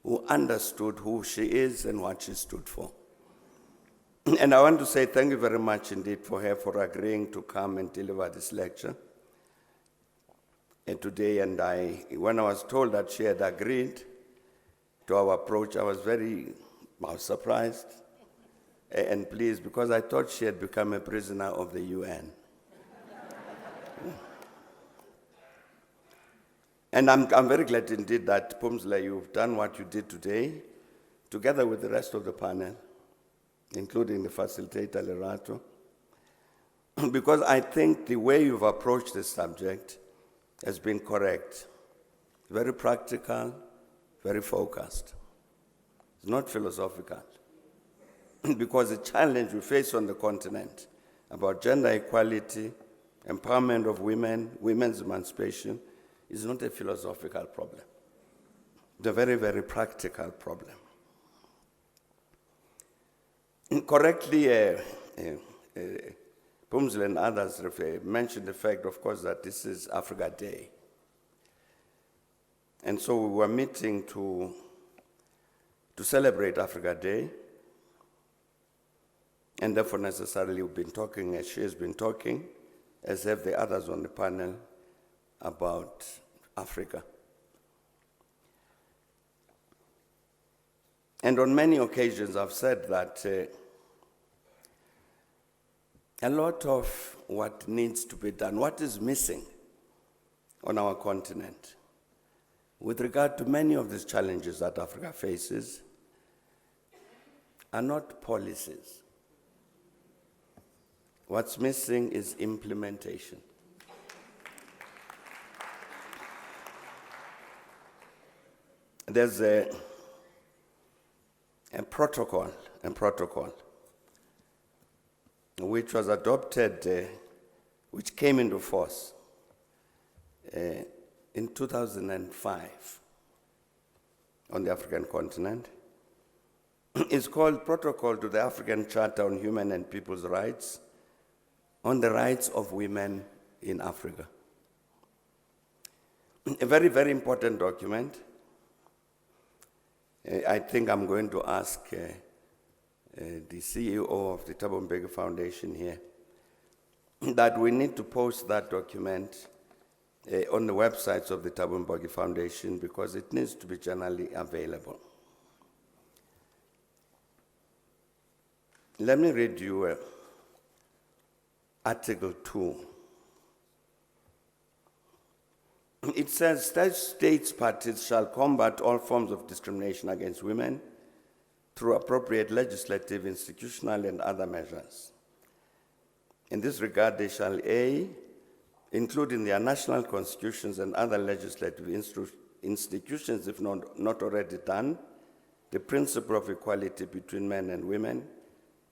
who understood who she is and what she stood for. And I want to say thank you very much indeed for her for agreeing to come and deliver this lecture today. And when I was told that she had agreed to our approach, I was surprised and pleased, because I thought she had become a prisoner of the UN. And I'm very glad indeed that, Phumzile, you've done what you did today, together with the rest of the panel, including the facilitator, Lerato, because I think the way you've approached this subject has been correct. Very practical, very focused. It's not philosophical. Because the challenge we face on the continent about gender equality, empowerment of women, women's emancipation, is not a philosophical problem. It's a very, very practical problem. Correctly, Phumzile and others mentioned the fact, of course, that this is Africa Day. And so we were meeting to celebrate Africa Day. And therefore, necessarily, we've been talking, as she has been talking, as have the others on the panel, about Africa. And on many occasions, I've said that a lot of what needs to be done, what is missing on our continent, with regard to many of these challenges that Africa faces, are not policies. What's missing is implementation. There's a protocol which was adopted, which came into force in 2005 on the African continent. It's called Protocol to the African Charter on Human and People's Rights, on the rights of women in Africa. A very, very important document. I think I'm going to ask the CEO of the Thabo Mbeki Foundation here that we need to post that document on the websites of the Thabo Mbeki Foundation, because it needs to be generally available. Let me read you Article 2. It says, states parties shall combat all forms of discrimination against women through appropriate legislative, institutional, and other measures. In this regard, they shall A, include in their national constitutions and other legislative institutions, if not already done, the principle of equality between men and women,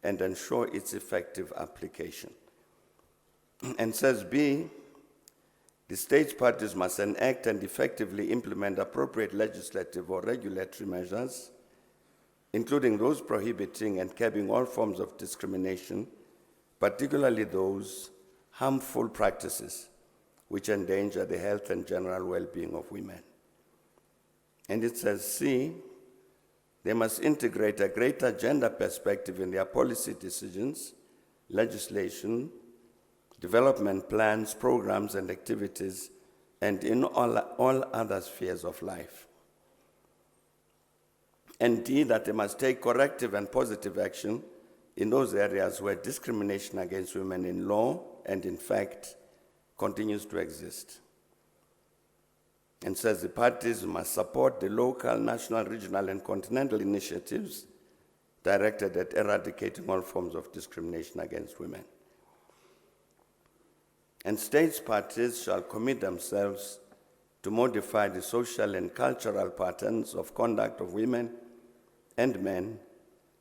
and ensure its effective application. And says B, the states parties must enact and effectively implement appropriate legislative or regulatory measures, including those prohibiting and curbing all forms of discrimination, particularly those harmful practices which endanger the health and general well-being of women. And it says C, they must integrate a greater gender perspective in their policy decisions, legislation, development plans, programs, and activities, and in all other spheres of life. And D, that they must take corrective and positive action in those areas where discrimination against women in law and in fact continues to exist. And says the parties must support the local, national, regional, and continental initiatives directed at eradicating all forms of discrimination against women. And states parties shall commit themselves to modify the social and cultural patterns of conduct of women and men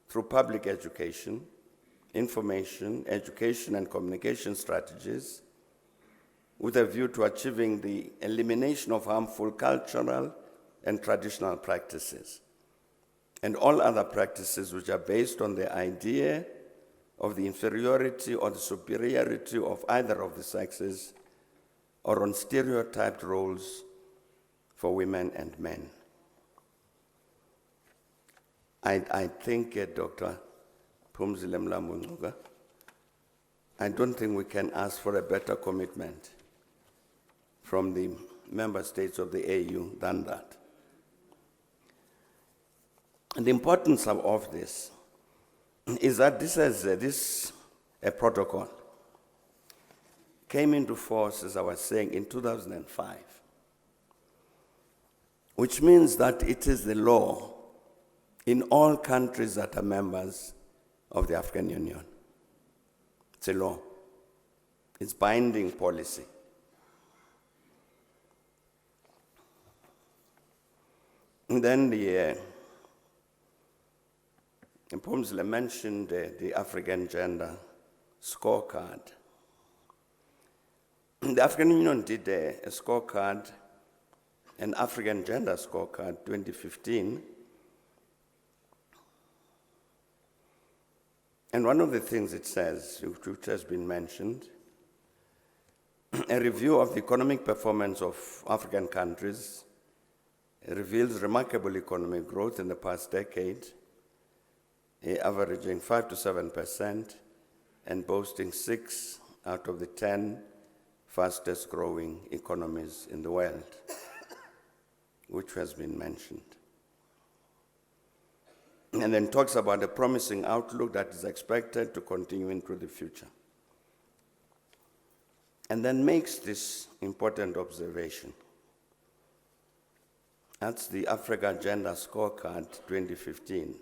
through public education, information, education, and communication strategies, with a view to achieving the elimination of harmful cultural and traditional practices, and all other practices which are based on the idea of the inferiority or the superiority of either of the sexes, or on stereotyped roles for women and men. I think, Dr. Phumzile Mlambo-Ngcuka, I don't think we can ask for a better commitment from the member states of the AU than that. And the importance of this is that this protocol came into force, as I was saying, in 2005, which means that it is the law in all countries that are members of the African Union. It's a law. It's binding policy. And then Phumzile mentioned the African Gender Scorecard. The African Union did a scorecard, an African Gender Scorecard 2015. And one of the things it says, which has been mentioned, a review of the economic performance of African countries reveals remarkable economic growth in the past decade, averaging 5 to 7% and boasting 6 out of the 10 fastest growing economies in the world, which has been mentioned. And then talks about a promising outlook that is expected to continue into the future. And then makes this important observation. That's the Africa Gender Scorecard 2015.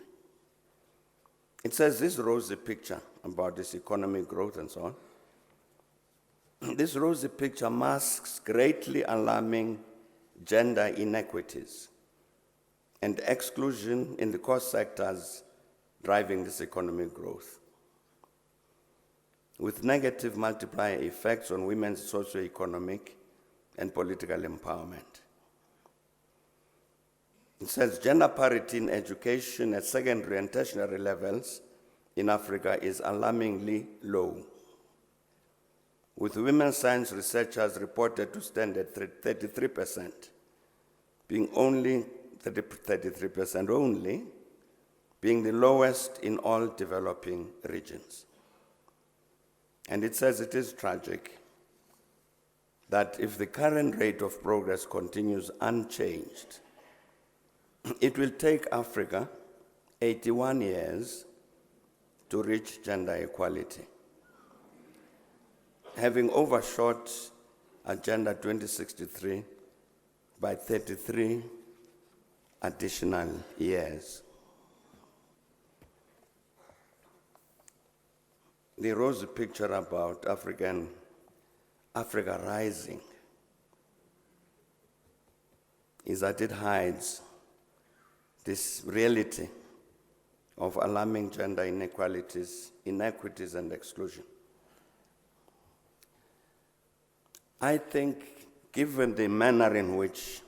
It says this rosy picture about this economic growth and so on. This rosy picture masks greatly alarming gender inequities and exclusion in the core sectors driving this economic growth, with negative multiplier effects on women's socioeconomic and political empowerment. It says gender parity in education at secondary and tertiary levels in Africa is alarmingly low, with women science researchers reported to stand at 33%, being only 33% only, being the lowest in all developing regions. And it says it is tragic that if the current rate of progress continues unchanged, it will take Africa 81 years to reach gender equality, having overshot Agenda 2063 by 33 additional years. The rosy picture about Africa rising is that it hides this reality of alarming gender inequalities, and exclusion. I think, given the manner in which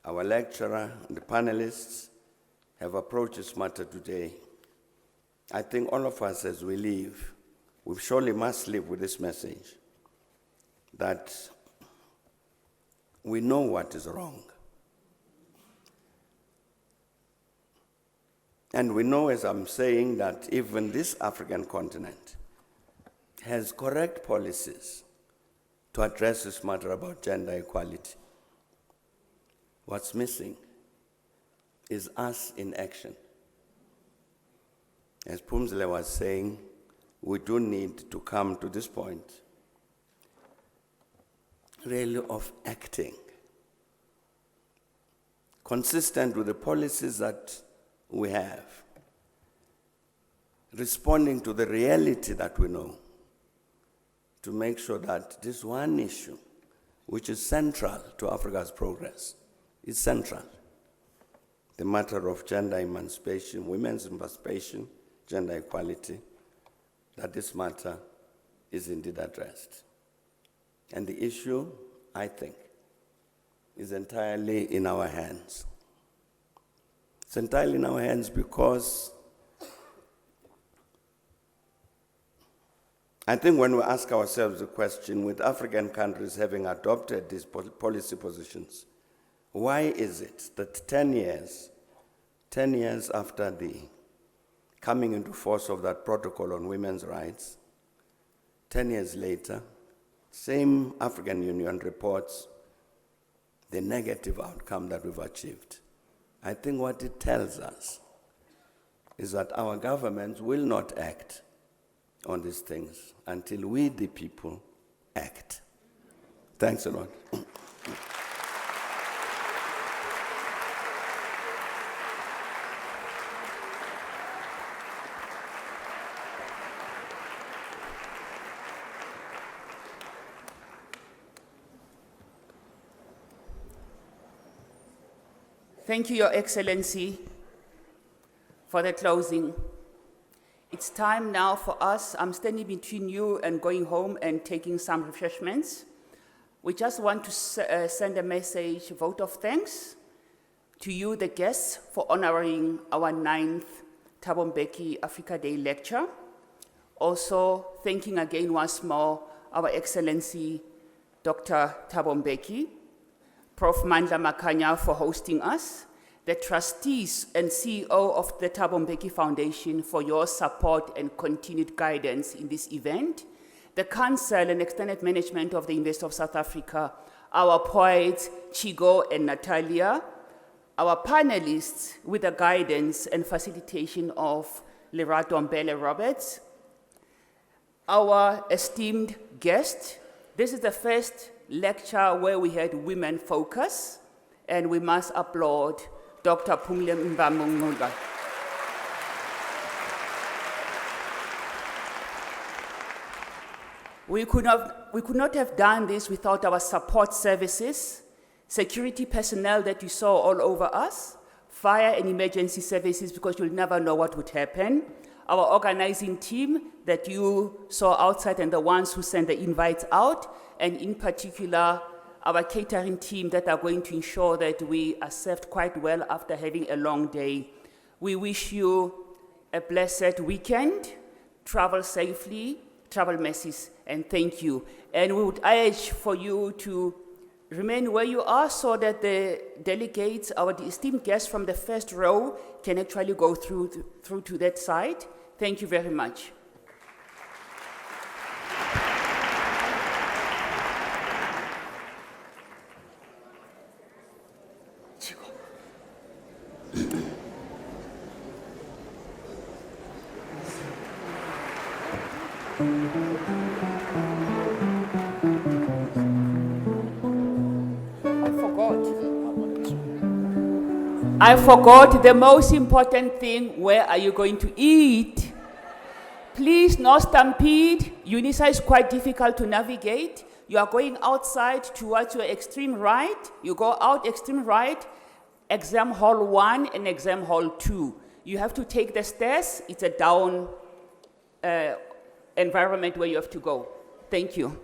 our lecturer and the panelists have approached this matter today, I think all of us as we leave, we surely must live with this message that we know what is wrong. And we know, as I'm saying, that even this African continent has correct policies to address this matter about gender equality. What's missing is us in action. As Phumzile was saying, we do need to come to this point, really, of acting, consistent with the policies that we have, responding to the reality that we know, to make sure that this one issue, which is central to Africa's progress, is central. The matter of gender emancipation, women's emancipation, gender equality, that this matter is indeed addressed. And the issue, I think, is entirely in our hands. It's entirely in our hands because I think when we ask ourselves the question, with African countries having adopted these policy positions, why is it that 10 years after the coming into force of that protocol on women's rights, 10 years later, same African Union reports the negative outcome that we've achieved? I think what it tells us is that our governments will not act on these things until we, the people, act. Thanks a lot. Thank you, Your Excellency, for the closing. It's time now for us. I'm standing between you and going home and taking some refreshments. We just want to send a message, vote of thanks to you, the guests, for honoring our 9th Thabo Mbeki Africa Day lecture. Also, thanking again once more our Excellency, Dr. Thabo Mbeki, Prof. Mandla Makanya for hosting us, the trustees and CEO of the Thabo Mbeki Foundation for your support and continued guidance in this event, the Council and extended management of the University of South Africa, our poets, Chigo and Natalia, our panelists with the guidance and facilitation of Lerato Mbele Roberts, our esteemed guest. This is the first lecture where we had women focus, and we must applaud Dr. Phumzile Mlambo-Ngcuka. We could not have done this without our support services, security personnel that you saw all over us, fire and emergency services, because you'll never know what would happen, our organizing team that you saw outside and the ones who sent the invites out, and in particular, our catering team that are going to ensure that we are served quite well after having a long day. We wish you a blessed weekend, travel safely, travel mercies, and thank you. And we would urge for you to remain where you are so that the delegates, our esteemed guests from the first row, can actually go through to that side. Thank you very much. I forgot the most important thing. Where are you going to eat? Please, no stampede. UNISA is quite difficult to navigate. You are going outside towards your extreme right. You go out extreme right, exam hall 1 and exam hall 2. You have to take the stairs. It's a down environment where you have to go. Thank you.